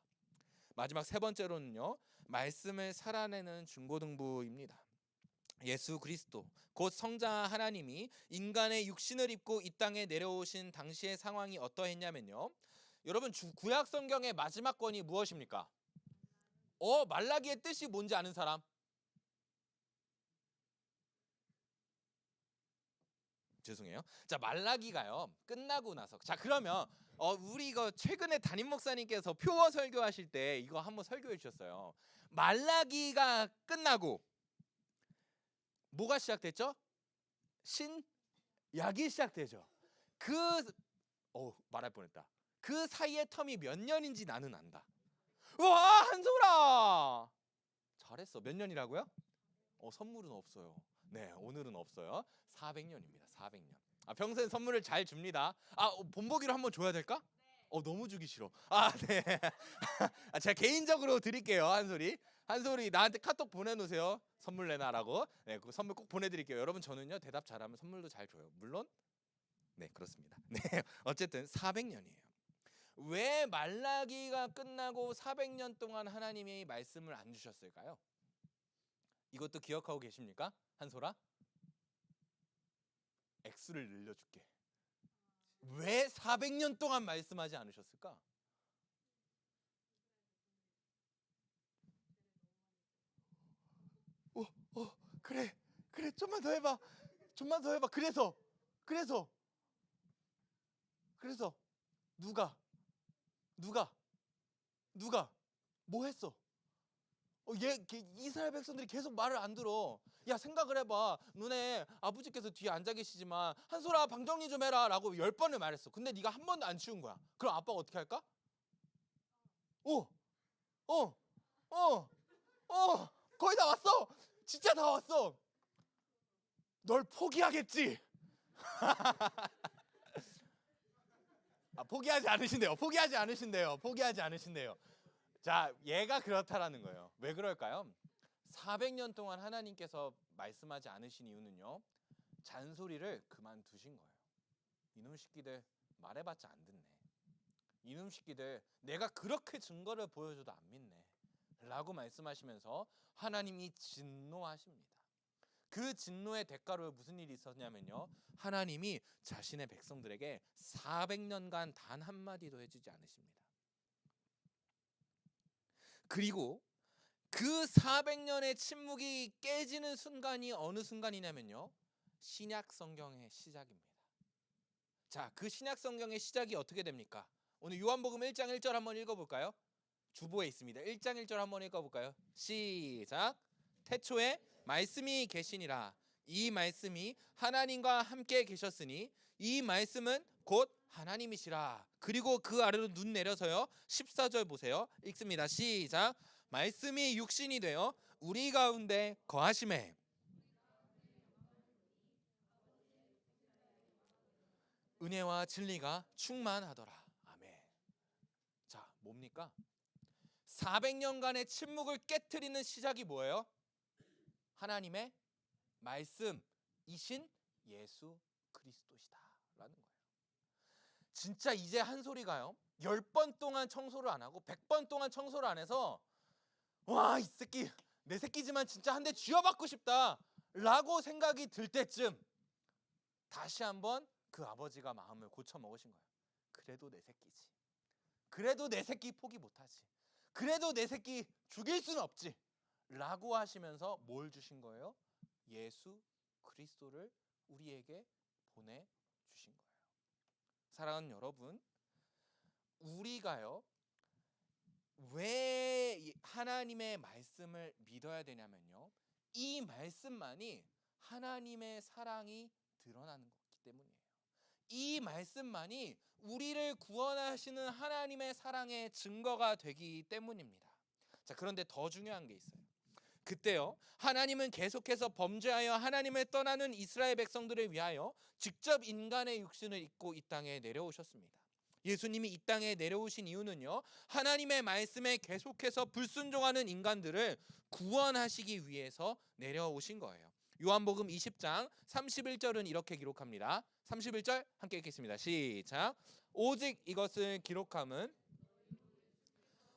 마지막 세 번째로는요, 말씀을 살아내는 중고등부입니다. 예수 그리스도 곧 성자 하나님이 인간의 육신을 입고 이 땅에 내려오신 당시의 상황이 어떠했냐면요, 여러분 구약 성경의 마지막 권이 무엇입니까? 말라기의 뜻이 뭔지 아는 사람? 죄송해요. 자, 말라기가요 끝나고 나서, 자 그러면 우리 이거 최근에 담임 목사님께서 표어 설교하실 때 이거 한번 설교해 주셨어요. 말라기가 끝나고 뭐가 시작됐죠? 신약이 시작되죠. 말할 뻔했다. 그 사이의 텀이 몇 년인지 나는 안다. 와, 한솔아 잘했어. 몇 년이라고요? 선물은 없어요. 네, 오늘은 없어요. 400년입니다. 400년. 평소에 선물을 잘 줍니다. 본보기로 한번 줘야 될까? 너무 주기 싫어. 네. 제가 개인적으로 드릴게요. 한솔이 나한테 카톡 보내놓으세요. 선물 내놔라고. 네, 그 선물 꼭 보내드릴게요. 여러분, 저는요 대답 잘하면 선물도 잘 줘요. 물론 네, 그렇습니다. 네, 어쨌든 400년이에요. 왜 말라기가 끝나고 400년 동안 하나님이 말씀을 안 주셨을까요? 이것도 기억하고 계십니까? 한솔아? 액수를 늘려줄게. 왜 400년 동안 말씀하지 않으셨을까? 그래 좀만 더 해봐. 그래서 누가 뭐 했어? 이스라엘 백성들이 계속 말을 안 들어. 야, 생각을 해봐. 너네 아버지께서 뒤에 앉아 계시지만 한솔아 방 정리 좀 해라 라고 10번을 말했어. 근데 네가 한 번도 안 치운 거야. 그럼 아빠가 어떻게 할까? 거의 다 왔어. 진짜 다 왔어. 널 포기하겠지. 포기하지 않으신대요. 자, 얘가 그렇다라는 거예요. 왜 그럴까요? 400년 동안 하나님께서 말씀하지 않으신 이유는요, 잔소리를 그만두신 거예요. 이놈 새끼들 말해봤자 안 듣네. 이놈 새끼들 내가 그렇게 증거를 보여줘도 안 믿네 라고 말씀하시면서 하나님이 진노하십니다. 그 진노의 대가로 무슨 일이 있었냐면요, 하나님이 자신의 백성들에게 400년간 단 한마디도 해주지 않으십니다. 그리고 그 400년의 침묵이 깨지는 순간이 어느 순간이냐면요, 신약 성경의 시작입니다. 자, 그 신약 성경의 시작이 어떻게 됩니까? 오늘 요한복음 1장 1절 한번 읽어볼까요? 주보에 있습니다. 1장 1절 한번 읽어볼까요? 시작. 태초에 말씀이 계시니라. 이 말씀이 하나님과 함께 계셨으니 이 말씀은 곧 하나님이시라. 그리고 그 아래로 눈 내려서요, 14절 보세요. 읽습니다. 시작. 말씀이 육신이 되어 우리 가운데 거하심에 은혜와 진리가 충만하더라. 아멘. 자, 뭡니까? 400년간의 침묵을 깨트리는 시작이 뭐예요? 하나님의 말씀이신 예수 그리스도시다라는 거예요. 진짜 이제 한솔이가요, 10번 동안 청소를 안 하고 100번 동안 청소를 안 해서 와, 이 새끼 내 새끼지만 진짜 한 대 쥐어받고 싶다 라고 생각이 들 때쯤 다시 한번 그 아버지가 마음을 고쳐 먹으신 거예요. 그래도 내 새끼지. 그래도 내 새끼 포기 못하지. 그래도 내 새끼 죽일 수는 없지 라고 하시면서 뭘 주신 거예요? 예수 그리스도를 우리에게 보내주신 거예요. 사랑하는 여러분, 우리가요 왜 하나님의 말씀을 믿어야 되냐면요, 이 말씀만이 하나님의 사랑이 드러나는 거기 때문이에요. 이 말씀만이 우리를 구원하시는 하나님의 사랑의 증거가 되기 때문입니다. 자, 그런데 더 중요한 게 있어요. 그때요, 하나님은 계속해서 범죄하여 하나님을 떠나는 이스라엘 백성들을 위하여 직접 인간의 육신을 입고 이 땅에 내려오셨습니다. 예수님이 이 땅에 내려오신 이유는요, 하나님의 말씀에 계속해서 불순종하는 인간들을 구원하시기 위해서 내려오신 거예요. 요한복음 20장 31절은 이렇게 기록합니다. 31절 함께 읽겠습니다. 시작. 오직 이것을 기록함은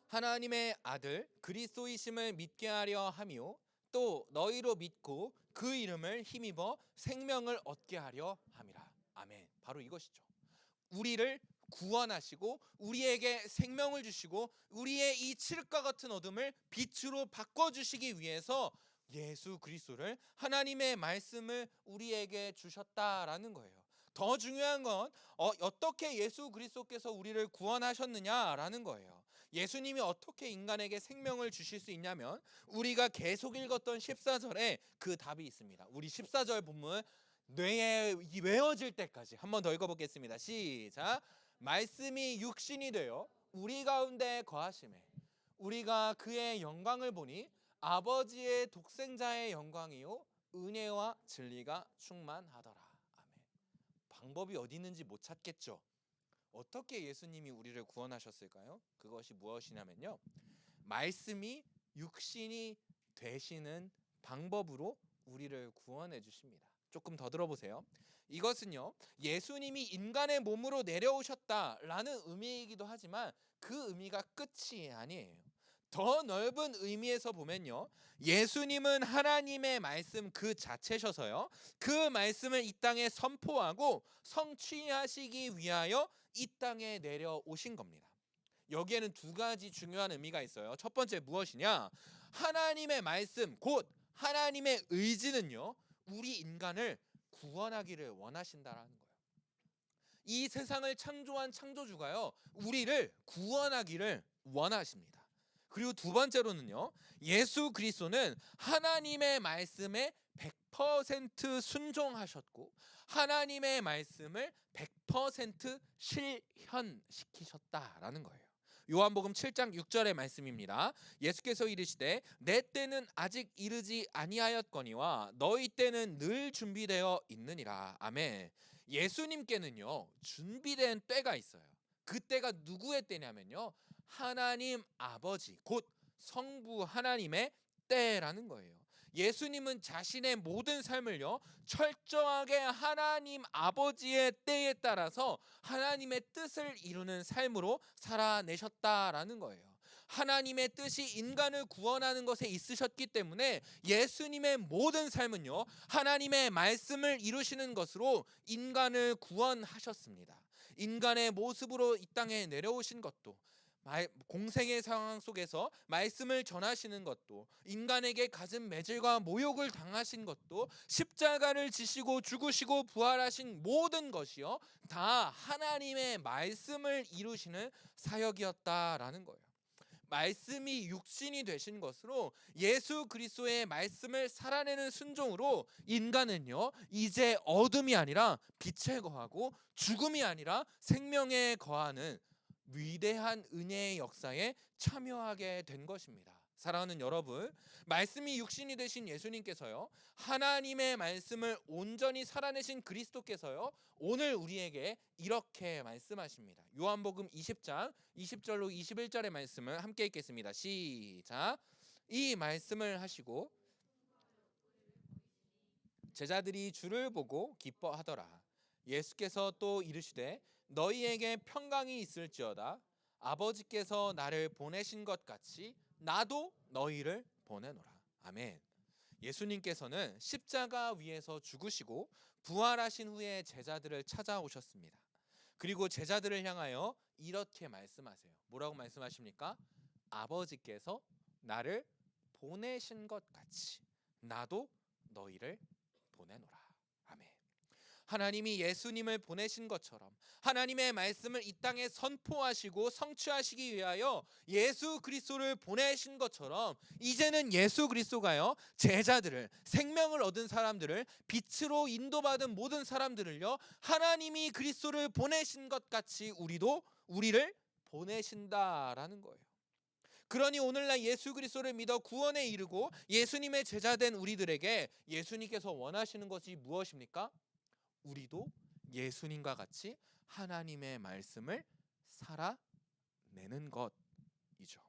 하나님의 아들 그리스도이심을 믿게 하려 함이요 또 너희로 믿고 그 이름을 힘입어 생명을 얻게 하려 함이라. 아멘. 바로 이것이죠. 우리를 구원하시고 우리에게 생명을 주시고 우리의 이 칠흑과 같은 어둠을 빛으로 바꿔주시기 위해서 예수 그리스도를, 하나님의 말씀을 우리에게 주셨다라는 거예요. 더 중요한 건 어떻게 예수 그리스도께서 우리를 구원하셨느냐라는 거예요. 예수님이 어떻게 인간에게 생명을 주실 수 있냐면 우리가 계속 읽었던 14절에 그 답이 있습니다. 우리 14절 본문 뇌에 외워질 때까지 한 번 더 읽어보겠습니다. 시작. 말씀이 육신이 되어 우리 가운데 거하심에 우리가 그의 영광을 보니 아버지의 독생자의 영광이요 은혜와 진리가 충만하더라. 아멘. 방법이 어디 있는지 못 찾겠죠. 어떻게 예수님이 우리를 구원하셨을까요? 그것이 무엇이냐면요, 말씀이 육신이 되시는 방법으로 우리를 구원해 주십니다. 조금 더 들어보세요. 이것은요, 예수님이 인간의 몸으로 내려오셨다라는 의미이기도 하지만 그 의미가 끝이 아니에요. 더 넓은 의미에서 보면요, 예수님은 하나님의 말씀 그 자체셔서요, 그 말씀을 이 땅에 선포하고 성취하시기 위하여 이 땅에 내려오신 겁니다. 여기에는 두 가지 중요한 의미가 있어요. 첫 번째 무엇이냐? 하나님의 말씀 곧 하나님의 의지는요, 우리 인간을 구원하기를 원하신다라는 거예요. 이 세상을 창조한 창조주가요, 우리를 구원하기를 원하십니다. 그리고 두 번째로는요, 예수 그리스도는 하나님의 말씀에 100% 순종하셨고 하나님의 말씀을 100% 실현시키셨다라는 거예요. 요한복음 7장 6절의 말씀입니다. 예수께서 이르시되 내 때는 아직 이르지 아니하였거니와 너희 때는 늘 준비되어 있느니라. 아멘. 예수님께는요, 준비된 때가 있어요. 그 때가 누구의 때냐면요, 하나님 아버지 곧 성부 하나님의 때라는 거예요. 예수님은 자신의 모든 삶을요, 철저하게 하나님 아버지의 때에 따라서 하나님의 뜻을 이루는 삶으로 살아내셨다라는 거예요. 하나님의 뜻이 인간을 구원하는 것에 있으셨기 때문에 예수님의 모든 삶은요, 하나님의 말씀을 이루시는 것으로 인간을 구원하셨습니다. 인간의 모습으로 이 땅에 내려오신 것도, 공생의 상황 속에서 말씀을 전하시는 것도, 인간에게 가진 매질과 모욕을 당하신 것도, 십자가를 지시고 죽으시고 부활하신 모든 것이요 다 하나님의 말씀을 이루시는 사역이었다라는 거예요. 말씀이 육신이 되신 것으로 예수 그리스도의 말씀을 살아내는 순종으로 인간은요, 이제 어둠이 아니라 빛에 거하고 죽음이 아니라 생명에 거하는 위대한 은혜의 역사에 참여하게 된 것입니다. 사랑하는 여러분, 말씀이 육신이 되신 예수님께서요, 하나님의 말씀을 온전히 살아내신 그리스도께서요, 오늘 우리에게 이렇게 말씀하십니다. 요한복음 20장 20절로 21절의 말씀을 함께 읽겠습니다. 시작. 이 말씀을 하시고 제자들이 주를 보고 기뻐하더라. 예수께서 또 이르시되 너희에게 평강이 있을지어다. 아버지께서 나를 보내신 것 같이 나도 너희를 보내노라. 아멘. 예수님께서는 십자가 위에서 죽으시고 부활하신 후에 제자들을 찾아오셨습니다. 그리고 제자들을 향하여 이렇게 말씀하세요. 뭐라고 말씀하십니까? 아버지께서 나를 보내신 것 같이 나도 너희를 보내노라. 아멘. 하나님이 예수님을 보내신 것처럼 하나님의 말씀을 이 땅에 선포하시고 성취하시기 위하여 예수 그리스도를 보내신 것처럼 이제는 예수 그리스도가요, 제자들을, 생명을 얻은 사람들을, 빛으로 인도받은 모든 사람들을요, 하나님이 그리스도를 보내신 것 같이 우리를 보내신다라는 거예요. 그러니 오늘날 예수 그리스도를 믿어 구원에 이르고 예수님의 제자된 우리들에게 예수님께서 원하시는 것이 무엇입니까? 우리도 예수님과 같이 하나님의 말씀을 살아내는 것이죠.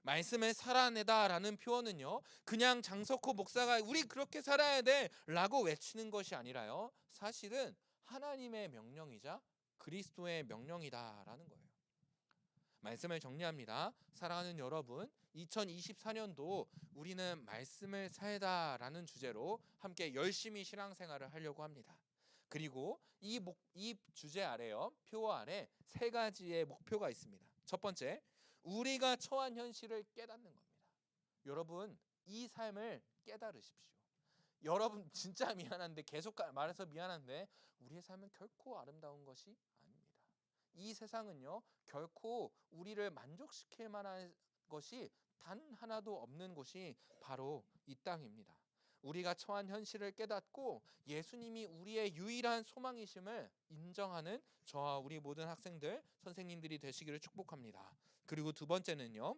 말씀을 살아내다라는 표현은요, 그냥 장석호 목사가 우리 그렇게 살아야 돼라고 외치는 것이 아니라요, 사실은 하나님의 명령이자 그리스도의 명령이다라는 거예요. 말씀을 정리합니다. 사랑하는 여러분, 2024년도 우리는 말씀을 살다라는 주제로 함께 열심히 신앙생활을 하려고 합니다. 그리고 이 주제 아래요, 표 아래 세 가지의 목표가 있습니다. 첫 번째, 우리가 처한 현실을 깨닫는 겁니다. 여러분, 이 삶을 깨달으십시오. 여러분 진짜 미안한데 계속 말해서 미안한데 우리의 삶은 결코 아름다운 것이 아닙니다. 이 세상은요 결코 우리를 만족시킬 만한 것이 단 하나도 없는 곳이 바로 이 땅입니다. 우리가 처한 현실을 깨닫고 예수님이 우리의 유일한 소망이심을 인정하는 저와 우리 모든 학생들, 선생님들이 되시기를 축복합니다. 그리고 두 번째는요.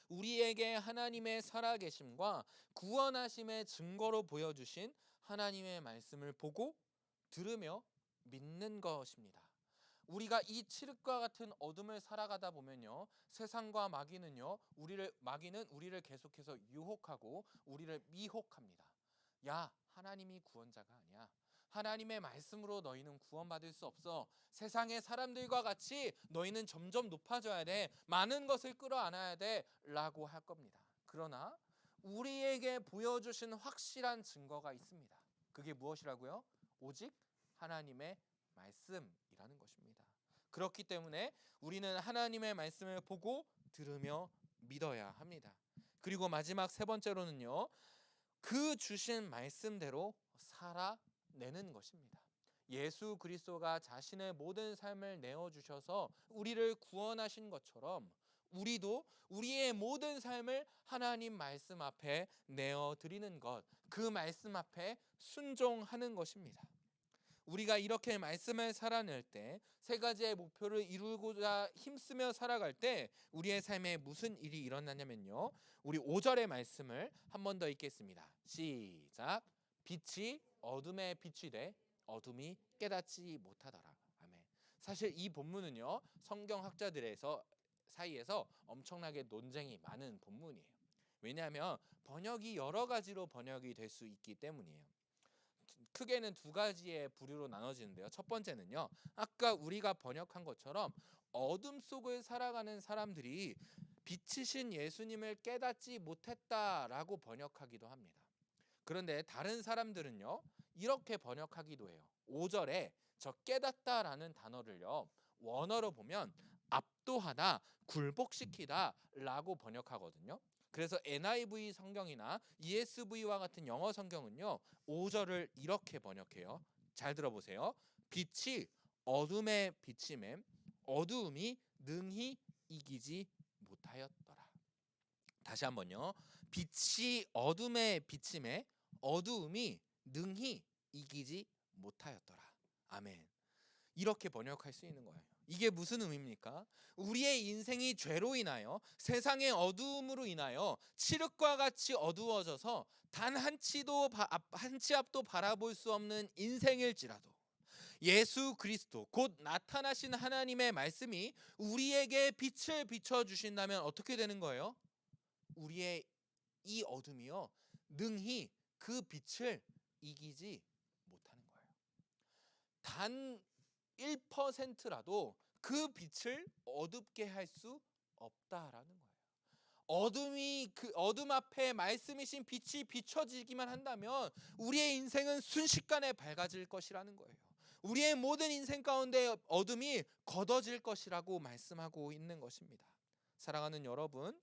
우리에게 하나님의 살아계심과 구원하심의 증거로 보여주신 하나님의 말씀을 보고 들으며 믿는 것입니다. 우리가 이 칠흑과 같은 어둠을 살아가다 보면요, 세상과 마귀는 우리를 계속해서 유혹하고 우리를 미혹합니다. 야, 하나님이 구원자가 아니야. 하나님의 말씀으로 너희는 구원받을 수 없어. 세상의 사람들과 같이 너희는 점점 높아져야 돼. 많은 것을 끌어안아야 돼. 라고 할 겁니다. 그러나 우리에게 보여주신 확실한 증거가 있습니다. 그게 무엇이라고요? 오직 하나님의 말씀이라는 것입니다. 그렇기 때문에 우리는 하나님의 말씀을 보고 들으며 믿어야 합니다. 그리고 마지막 세 번째로는요, 그 주신 말씀대로 살아내는 것입니다. 예수 그리스도가 자신의 모든 삶을 내어주셔서 우리를 구원하신 것처럼 우리도 우리의 모든 삶을 하나님 말씀 앞에 내어드리는 것, 그 말씀 앞에 순종하는 것입니다. 우리가 이렇게 말씀을 살아낼 때 세 가지의 목표를 이루고자 힘쓰며 살아갈 때 우리의 삶에 무슨 일이 일어나냐면요, 우리 5절의 말씀을 한 번 더 읽겠습니다. 시작. 빛이 어둠에 빛이 돼 어둠이 깨닫지 못하더라. 아멘. 사실 이 본문은요 성경학자들의 사이에서 엄청나게 논쟁이 많은 본문이에요. 왜냐하면 번역이 여러 가지로 번역이 될 수 있기 때문이에요. 크게는 두 가지의 부류로 나눠지는데요. 첫 번째는요, 아까 우리가 번역한 것처럼 어둠 속을 살아가는 사람들이 빛이신 예수님을 깨닫지 못했다라고 번역하기도 합니다. 그런데 다른 사람들은요 이렇게 번역하기도 해요. 5절에 저 깨닫다라는 단어를요 원어로 보면 압도하다, 굴복시키다 라고 번역하거든요. 그래서 NIV 성경이나 ESV와 같은 영어 성경은요 5절을 이렇게 번역해요. 잘 들어보세요. 빛이 어둠에 비침에 어두움이 능히 이기지 못하였더라. 다시 한번요. 빛이 어둠에 비침에 어두움이 능히 이기지 못하였더라. 아멘. 이렇게 번역할 수 있는 거예요. 이게 무슨 의미입니까? 우리의 인생이 죄로 인하여 세상의 어두움으로 인하여 칠흑과 같이 어두워져서 단 한 치 앞도 바라볼 수 없는 인생일지라도 예수 그리스도 곧 나타나신 하나님의 말씀이 우리에게 빛을 비춰 주신다면 어떻게 되는 거예요? 우리의 이 어둠이요 능히 그 빛을 이기지 못하는 거예요. 단 1%라도 그 빛을 어둡게 할 수 없다라는 거예요. 그 어둠 앞에 말씀이신 빛이 비춰지기만 한다면 우리의 인생은 순식간에 밝아질 것이라는 거예요. 우리의 모든 인생 가운데 어둠이 걷어질 것이라고 말씀하고 있는 것입니다. 사랑하는 여러분,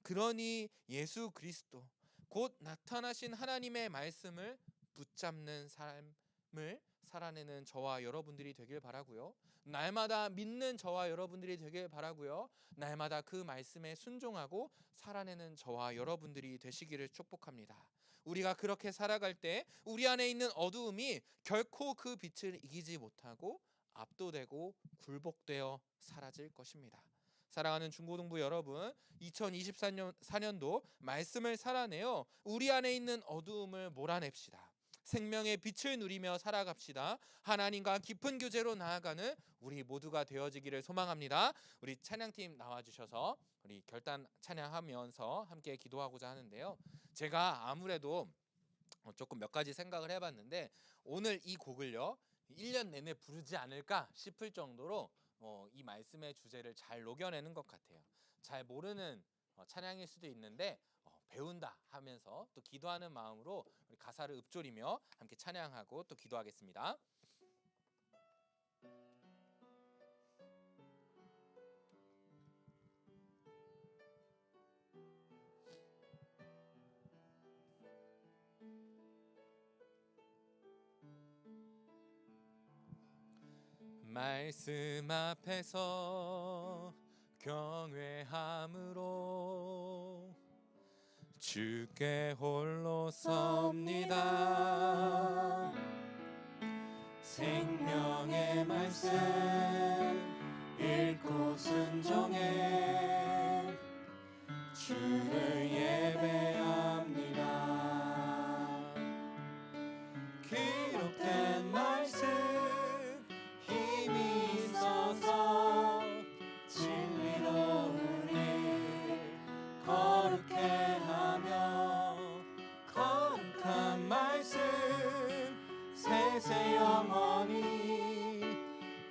그러니 예수 그리스도 곧 나타나신 하나님의 말씀을 붙잡는 삶을 살아내는 저와 여러분들이 되길 바라고요. 날마다 믿는 저와 여러분들이 되길 바라고요. 날마다 그 말씀에 순종하고 살아내는 저와 여러분들이 되시기를 축복합니다. 우리가 그렇게 살아갈 때 우리 안에 있는 어두움이 결코 그 빛을 이기지 못하고 압도되고 굴복되어 사라질 것입니다. 사랑하는 중고등부 여러분, 2024년도 말씀을 살아내어 우리 안에 있는 어두움을 몰아냅시다. 생명의 빛을 누리며 살아갑시다. 하나님과 깊은 교제로 나아가는 우리 모두가 되어지기를 소망합니다. 우리 찬양팀 나와주셔서 우리 결단 찬양하면서 함께 기도하고자 하는데요. 제가 아무래도 조금 몇 가지 생각을 해봤는데 오늘 이 곡을요 1년 내내 부르지 않을까 싶을 정도로 이 말씀의 주제를 잘 녹여내는 것 같아요. 잘 모르는 찬양일 수도 있는데 배운다 하면서 또 기도하는 마음으로 우리 가사를 읊조리며 함께 찬양하고 또 기도하겠습니다. 말씀 앞에서 경외함으로 주께 홀로 섭니다. 생명의 말씀 읽고 순종해 주를 예배합니다. 기록된 말씀 힘이 있어서 진리로 우리 거룩해 하며 거룩한 말씀 세세 영원히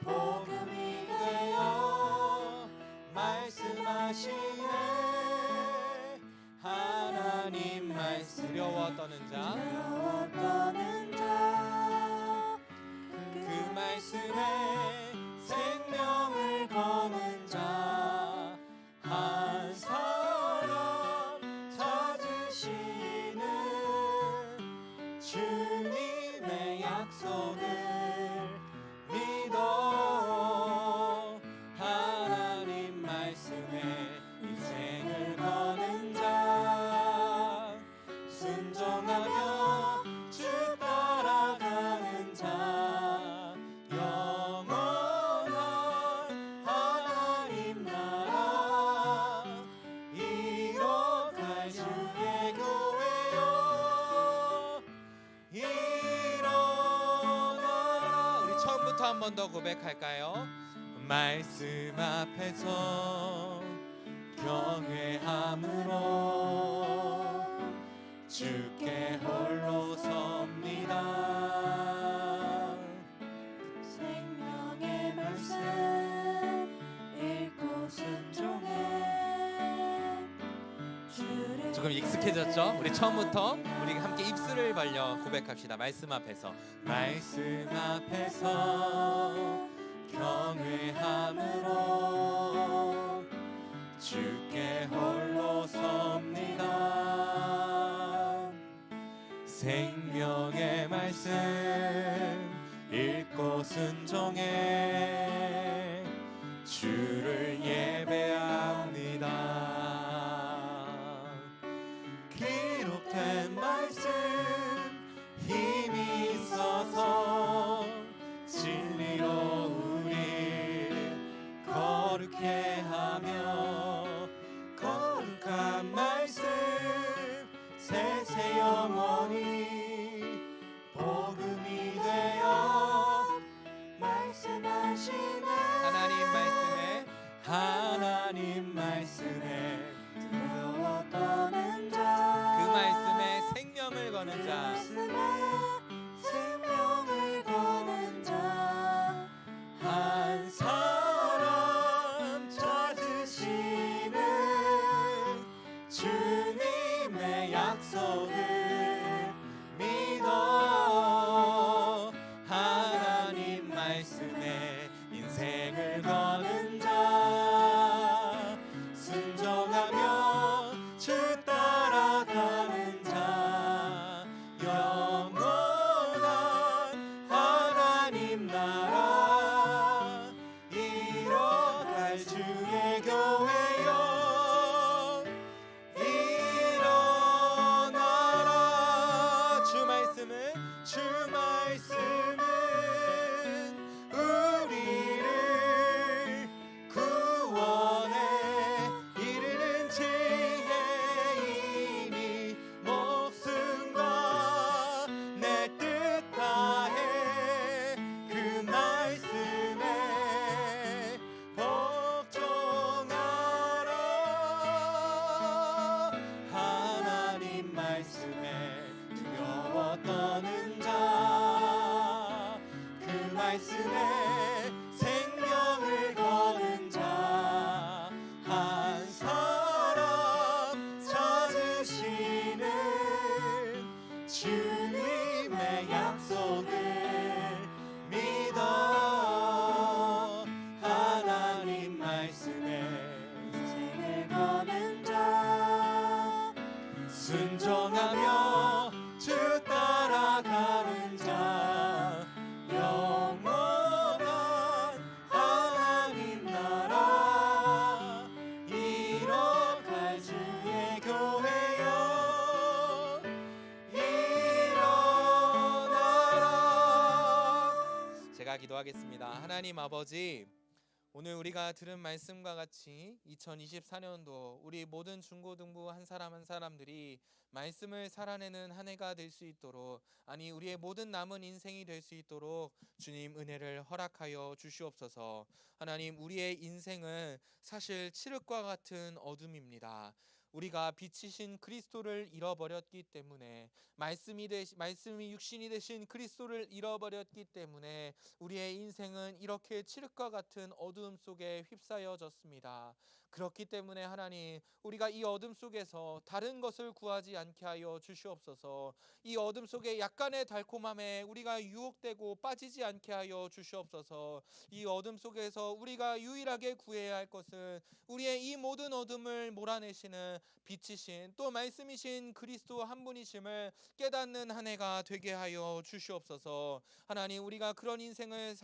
복음이 되어 말씀하시네. 하나님 말씀 두려워 떠는 자 그 말씀에 생명을 거는 자 한 사람 찾으시는 주님의 약속을 믿어. 하나님 말씀에 인생을 거는 자 순종하며 주 따라가는 자 영원한 하나님 나라 이뤄갈 주의 교회여 일어나라. 우리 처음부터 한 번 더 고백할까요? 말씀 앞에서 경외함으로 주께 홀로 섭니다.
생명의 말씀 읽고 순종해 주를
조금 익숙해졌죠? 우리 처음부터 우리 함께 입술을 벌려 고백합시다. 말씀 앞에서 경외함으로 주께 홀로 섭니다. 생명의 말씀 읽고 순종해 주를 예배합니다. 기록된 말씀 힘이 있어서 진리로 우리 거룩해 하며 거룩한 말씀 세세 영원히 복음이 되어
말씀하시네.
하나님 말씀에
두려워 떠는 자
그 말씀에 생명을 거는 자
말씀에 생명을 거는 자
한 사람 찾으시는 주님의 약속을 믿어. 하나님 말씀에 인생을 거는 자 순종하며 주 따라가는 자 영원한 하나님 나라 이뤄갈 주의 교회여 일어나라. 주 말씀은 우리를 구원해 이르는 지혜이니 목숨과 내 뜻 다해 그 말씀에 복종하라. 하나님 말씀에 두려워 떠는 자 그 말씀에 생명을 거는 자 한 사람 찾으시는 주님의 약속을 믿어. 하나님 말씀에
인생을 거는 자
순종하며 주 따라가는 자 영원한 기도하겠습니다. 하나님 아버지, 오늘 우리가 들은 말씀과 같이 2024년도 우리 모든 중고등부 한 사람 한 사람들이 말씀을 살아내는 한 해가 될 수 있도록, 아니 우리의 모든 남은 인생이 될 수 있도록 주님 은혜를 허락하여 주시옵소서. 하나님, 우리의 인생은 사실 칠흑과 같은 어둠입니다. 우리가 빛이신 그리스도를 잃어버렸기 때문에, 말씀이 육신이 되신 그리스도를 잃어버렸기 때문에 우리의 인생은 이렇게 칠흑과 같은 어두움 속에 휩싸여졌습니다. 그렇기 때문에 하나님, 우리가 이 어둠 속에서 다른 것을 구하지 않게 하여 주시옵소서. 이 어둠 속에 약간의 달콤함에 우리가 유혹되고 빠지지 않게 하여 주시옵소서. 이 어둠 속에서 우리가 유일하게 구해야 할 것은 우리의 이 모든 어둠을 몰아내시는 빛이신, 또 말씀이신 그리스도 한 분이심을 깨닫는 한 해가 되게 하여 주시옵소서. 하나님, 우리가 그런 인생을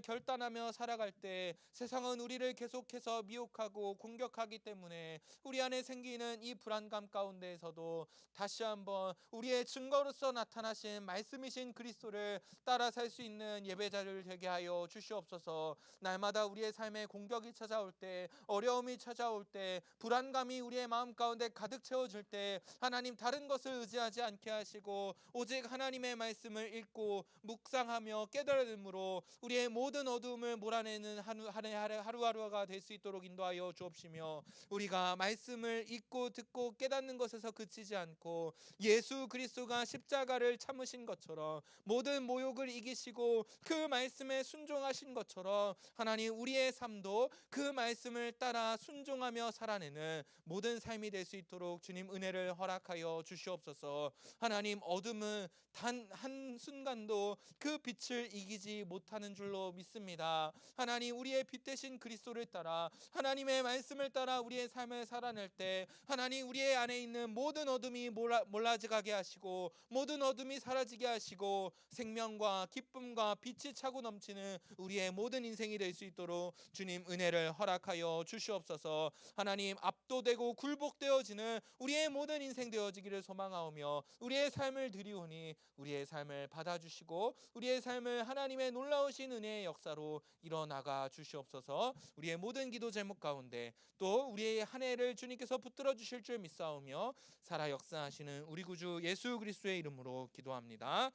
결단하며 살아갈 때 세상은 우리를 계속해서 미혹하고 공격하기 때문에 우리 안에 생기는 이 불안감 가운데에서도 다시 한번 우리의 증거로서 나타나신 말씀이신 그리스도를 따라 살 수 있는 예배자를 되게 하여 주시옵소서. 날마다 우리의 삶에 공격이 찾아올 때, 어려움이 찾아올 때, 불안감이 우리의 마음 가운데 가득 채워질 때 하나님, 다른 것을 의지하지 않게 하시고 오직 하나님의 말씀을 읽고 묵상하며 깨달음으로 우리의 모든 어두움을 몰아내는 하루하루가 될 수 있도록 인도하여 주옵시며, 우리가 말씀을 읽고 듣고 깨닫는 것에서 그치지 않고 예수 그리스도가 십자가를 참으신 것처럼 모든 모욕을 이기시고 그 말씀에 순종하신 것처럼 하나님, 우리의 삶도 그 말씀을 따라 순종하며 살아내는 모든 삶이 될 수 있도록 주님 은혜를 허락하여 주시옵소서. 하나님, 어둠은 단 한순간도 그 빛을 이기지 못하는 줄로 믿습니다. 하나님, 우리의 빛 대신 그리스도를 따라 하나님의 말씀을 따라 우리의 삶을 살아낼 때 하나님, 우리의 안에 있는 모든 어둠이 몰라지게 하시고 모든 어둠이 사라지게 하시고 생명과 기쁨과 빛이 차고 넘치는 우리의 모든 인생이 될 수 있도록 주님 은혜를 허락하여 주시옵소서. 하나님, 압도되고 굴복되어지는 우리의 모든 인생 되어지기를 소망하오며 우리의 삶을 드리오니 우리의 삶을 받아주시고 우리의 삶을 하나님의 놀라우신 은혜의 역사로 일어나가 주시옵소서. 우리의 모든 기도 제목 가운데 또 우리의 한 해를 주님께서 붙들어 주실 줄 믿사오며 살아 역사하시는 우리 구주 예수 그리스도의 이름으로 기도합니다.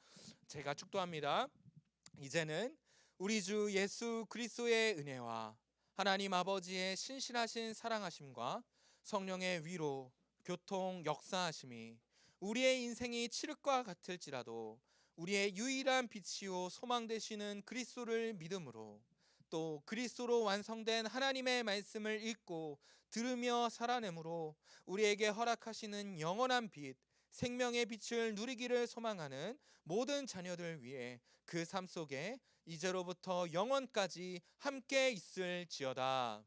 제가 축도합니다. 이제는 우리 주 예수 그리스도의 은혜와 하나님 아버지의 신실하신 사랑하심과 성령의 위로, 교통, 역사하심이 우리의 인생이 칠흑과 같을지라도 우리의 유일한 빛이요 소망 되시는 그리스도를 믿음으로, 또 그리스도로 완성된 하나님의 말씀을 읽고 들으며 살아내므로 우리에게 허락하시는 영원한 빛, 생명의 빛을 누리기를 소망하는 모든 자녀들 위해 그 삶 속에 이제로부터 영원까지 함께 있을지어다.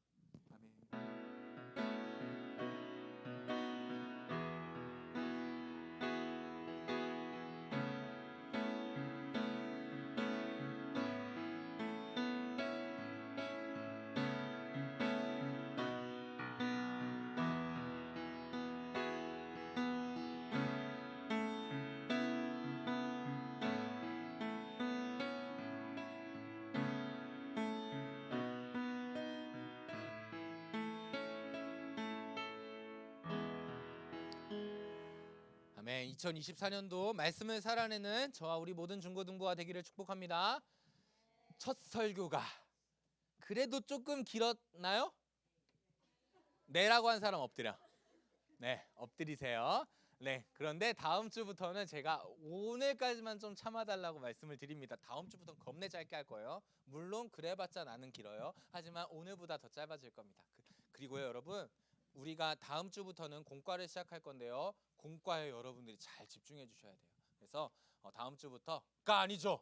아멘. 아멘. 2024년도 말씀을 살아내는 저와 우리 모든 중고등부가 되기를 축복합니다. 첫 설교가 그래도 조금 길었나요? 네라고 한 사람 엎드려. 네, 엎드리세요. 네, 그런데 다음 주부터는 제가 오늘까지만 좀 참아달라고 말씀을 드립니다. 다음 주부터는 겁내 짧게 할 거예요. 물론 그래봤자 나는 길어요. 하지만 오늘보다 더 짧아질 겁니다. 그리고요, 여러분, 우리가 다음 주부터는 공과를 시작할 건데요. 공과에 여러분들이 잘 집중해 주셔야 돼요. 그래서 다음 주부터가 아니죠.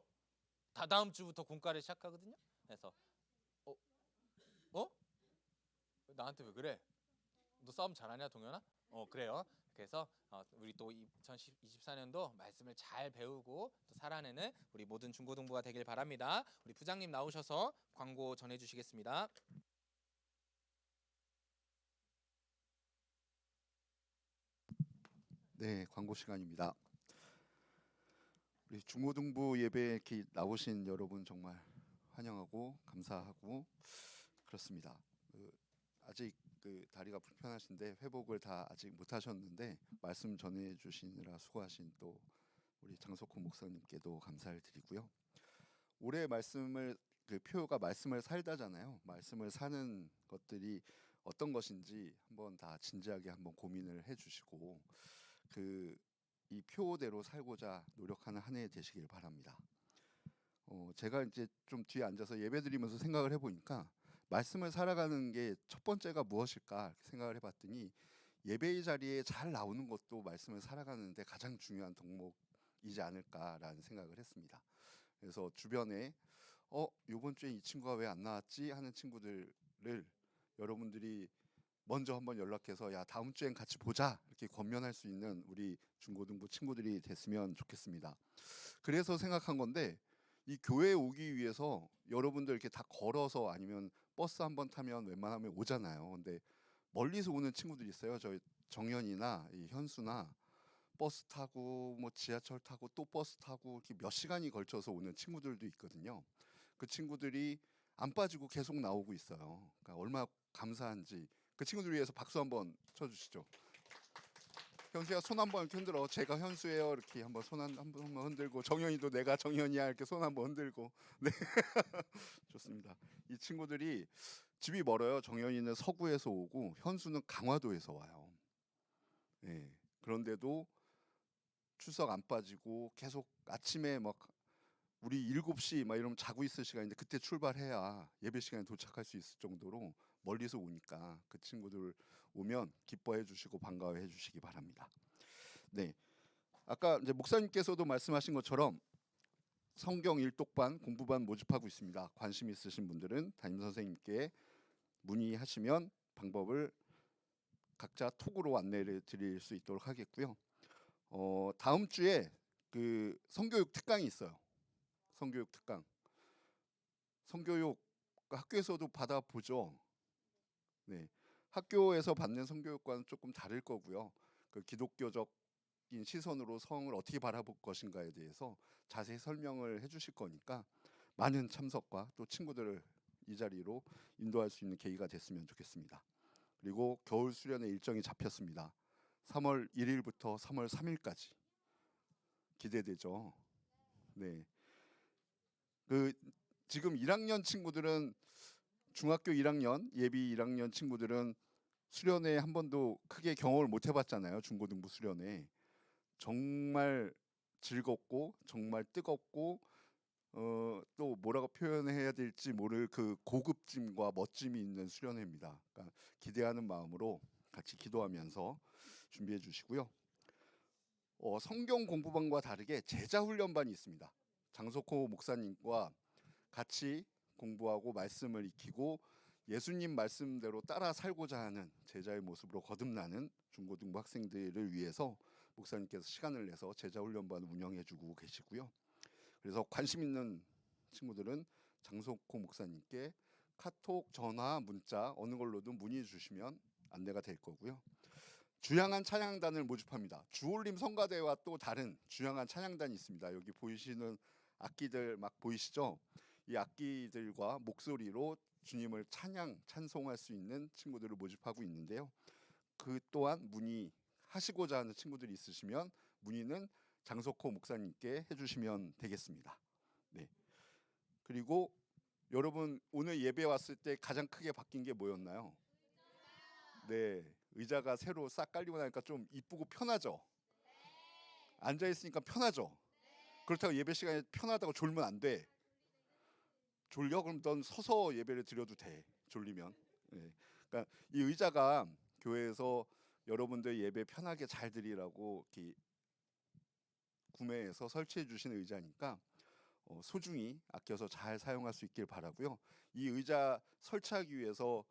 다다음 주부터 공과를 시작하거든요. 그래서 어? 나한테 왜 그래? 너 싸움 잘하냐, 동현아? 그래요. 그래서 우리 또 2024년도 말씀을 잘 배우고 또 살아내는 우리 모든 중고등부가 되길 바랍니다. 우리 부장님 나오셔서 광고 전해주시겠습니다.
네, 광고 시간입니다. 우리 중고등부 예배에 이렇게 나오신 여러분 정말 환영하고 감사하고 그렇습니다. 아직 다리가 불편하신데 회복을 다 아직 못 하셨는데 말씀 전해 주시느라 수고하신 또 우리 장석호 목사님께도 감사를 드리고요. 올해 말씀을 표가 말씀을 살다잖아요. 말씀을 사는 것들이 어떤 것인지 한번 다 진지하게 한번 고민을 해주시고 이 표대로 살고자 노력하는 한 해 되시길 바랍니다. 제가 이제 좀 뒤에 앉아서 예배드리면서 생각을 해보니까 말씀을 살아가는 게 첫 번째가 무엇일까 생각을 해봤더니 예배의 자리에 잘 나오는 것도 말씀을 살아가는데 가장 중요한 덕목이지 않을까라는 생각을 했습니다. 그래서 주변에 이번 주에 이 친구가 왜 안 나왔지 하는 친구들을 여러분들이 먼저 한번 연락해서 야 다음 주엔 같이 보자 이렇게 권면할 수 있는 우리 중고등부 친구들이 됐으면 좋겠습니다. 그래서 생각한 건데 이 교회에 오기 위해서 여러분들 이렇게 다 걸어서 아니면 버스 한번 타면 웬만하면 오잖아요. 근데 멀리서 오는 친구들이 있어요. 저희 정연이나 이 현수나 버스 타고 뭐 지하철 타고 또 버스 타고 이렇게 몇 시간이 걸쳐서 오는 친구들도 있거든요. 그 친구들이 안 빠지고 계속 나오고 있어요. 그러니까 얼마나 감사한지 그 친구들 위해서 박수 한번 쳐주시죠. 현수야 손 한번 이렇게 흔들어. 제가 현수예요. 이렇게 한번 손 한번 흔들고 정연이도 내가 정연이야 이렇게 손 한번 흔들고. 네 좋습니다. 이 친구들이 집이 멀어요. 정연이는 서구에서 오고 현수는 강화도에서 와요. 네. 그런데도 출석 안 빠지고 계속 아침에 막 우리 7시 막 이러면 자고 있을 시간인데 그때 출발해야 예배 시간에 도착할 수 있을 정도로 멀리서 오니까 그 친구들 오면 기뻐해 주시고 반가워해 주시기 바랍니다. 네. 아까 이제 목사님께서도 말씀하신 것처럼 성경 일독반 공부반 모집하고 있습니다. 관심 있으신 분들은 담임 선생님께 문의하시면 방법을 각자 톡으로 안내를 드릴 수 있도록 하겠고요. 다음 주에 성교육 특강이 있어요. 성교육 특강. 성교육 학교에서도 받아보죠. 네, 학교에서 받는 성교육과는 조금 다를 거고요. 기독교적인 시선으로 성을 어떻게 바라볼 것인가에 대해서 자세히 설명을 해주실 거니까 많은 참석과 또 친구들을 이 자리로 인도할 수 있는 계기가 됐으면 좋겠습니다. 그리고 겨울 수련회 일정이 잡혔습니다. 3월 1일부터 3월 3일까지 기대되죠. 네. 지금 1학년 친구들은 중학교 1학년 예비 1학년 친구들은 수련회 한 번도 크게 경험을 못 해봤잖아요. 중고등부 수련회 정말 즐겁고 정말 뜨겁고 또 뭐라고 표현해야 될지 모를 그 고급짐과 멋짐이 있는 수련회입니다. 그러니까 기대하는 마음으로 같이 기도하면서 준비해 주시고요. 성경 공부반과 다르게 제자 훈련반이 있습니다. 장석호 목사님과 같이 공부하고 말씀을 익히고 예수님 말씀대로 따라 살고자 하는 제자의 모습으로 거듭나는 중고등부 학생들을 위해서 목사님께서 시간을 내서 제자 훈련반을 운영해주고 계시고요. 그래서 관심 있는 친구들은 장석호 목사님께 카톡, 전화, 문자 어느 걸로든 문의 주시면 안내가 될 거고요. 주향한 찬양단을 모집합니다. 주올림 성가대와 또 다른 주향한 찬양단이 있습니다. 여기 보이시는 악기들 막 보이시죠? 이 악기들과 목소리로 주님을 찬송할 수 있는 친구들을 모집하고 있는데요. 그 또한 문의하시고자 하는 친구들이 있으시면 문의는 장석호 목사님께 해주시면 되겠습니다. 네. 그리고 여러분 오늘 예배 왔을 때 가장 크게 바뀐 게 뭐였나요? 네, 의자가 새로 싹 깔리고 나니까 좀 이쁘고 편하죠. 앉아 있으니까 편하죠. 그렇다고 예배 시간에 편하다고 졸면 안 돼. 졸려? 그럼 넌 서서 예배를 드려도 돼. 졸리면. 네. 그러니까 이 의자가 교회에서 여러분들 예배 편하게 잘 드리라고 이렇게 구매해서 설치해 주신 의자니까 소중히 아껴서 잘 사용할 수 있길 바라고요. 이 의자 설치하기 위해서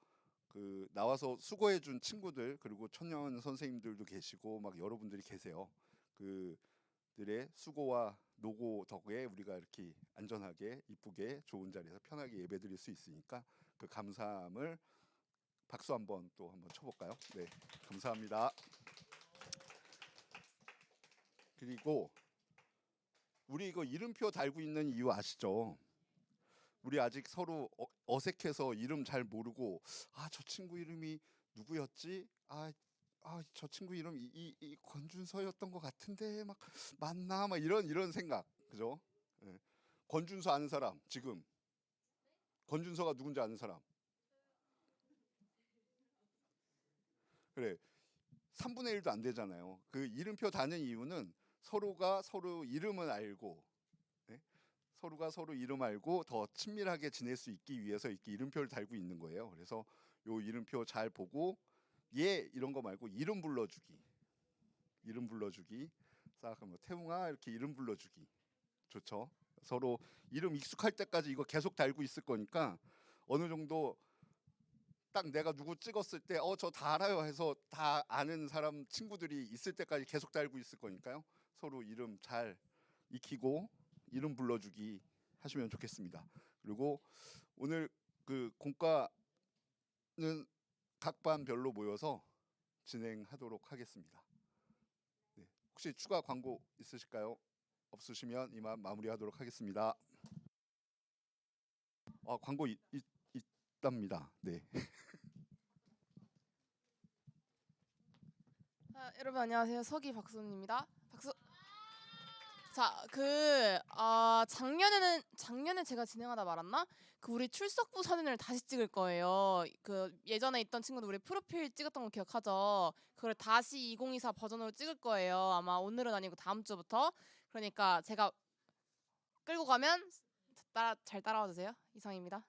나와서 수고해 준 친구들 그리고 청년 선생님들도 계시고 막 여러분들이 계세요. 그들의 수고와 노고 덕에 우리가 이렇게 안전하게 이쁘게 좋은 자리에서 편하게 예배드릴 수 있으니까 그 감사함을 박수 한번 쳐볼까요? 네, 감사합니다. 그리고 우리 이거 이름표 달고 있는 이유 아시죠? 우리 아직 서로 어색해서 이름 잘 모르고 아, 저 친구 이름이 누구였지? 저 친구 이름 이 권준서였던 것 같은데 막 맞나? 막 이런 생각. 그죠? 예. 권준서 아는 사람 지금 권준서가 누군지 아는 사람. 그래. 3분의 1도 안 되잖아요. 그 이름표 다는 이유는 서로가 서로 이름을 알고, 예? 서로가 서로 이름 알고 더 친밀하게 지낼 수 있기 위해서 이렇게 이름표를 달고 있는 거예요. 그래서 요 이름표 잘 보고 얘 이런 거 말고 이름 불러주기. 싹 하면 태웅아 이렇게 이름 불러주기. 좋죠. 서로 이름 익숙할 때까지 이거 계속 달고 있을 거니까 어느 정도 딱 내가 누구 찍었을 때 저 다 알아요 해서 다 아는 사람 친구들이 있을 때까지 계속 달고 있을 거니까요. 서로 이름 잘 익히고 이름 불러주기 하시면 좋겠습니다. 그리고 오늘 그 공과는 각 반별로 모여서 진행하도록 하겠습니다. 네. 혹시 추가 광고 있으실까요? 없으시면 이만 마무리하도록 하겠습니다. 광고 있답니다. 네.
여러분 안녕하세요. 서기 박수입니다. 박수. 자, 작년에 제가 진행하다 말았나? 그 우리 출석부 사진을 다시 찍을 거예요. 그 예전에 있던 친구들 우리 프로필 찍었던 거 기억하죠? 그걸 다시 2024 버전으로 찍을 거예요. 아마 오늘은 아니고 다음 주부터. 그러니까 제가 끌고 가면 잘 따라와 주세요. 이상입니다.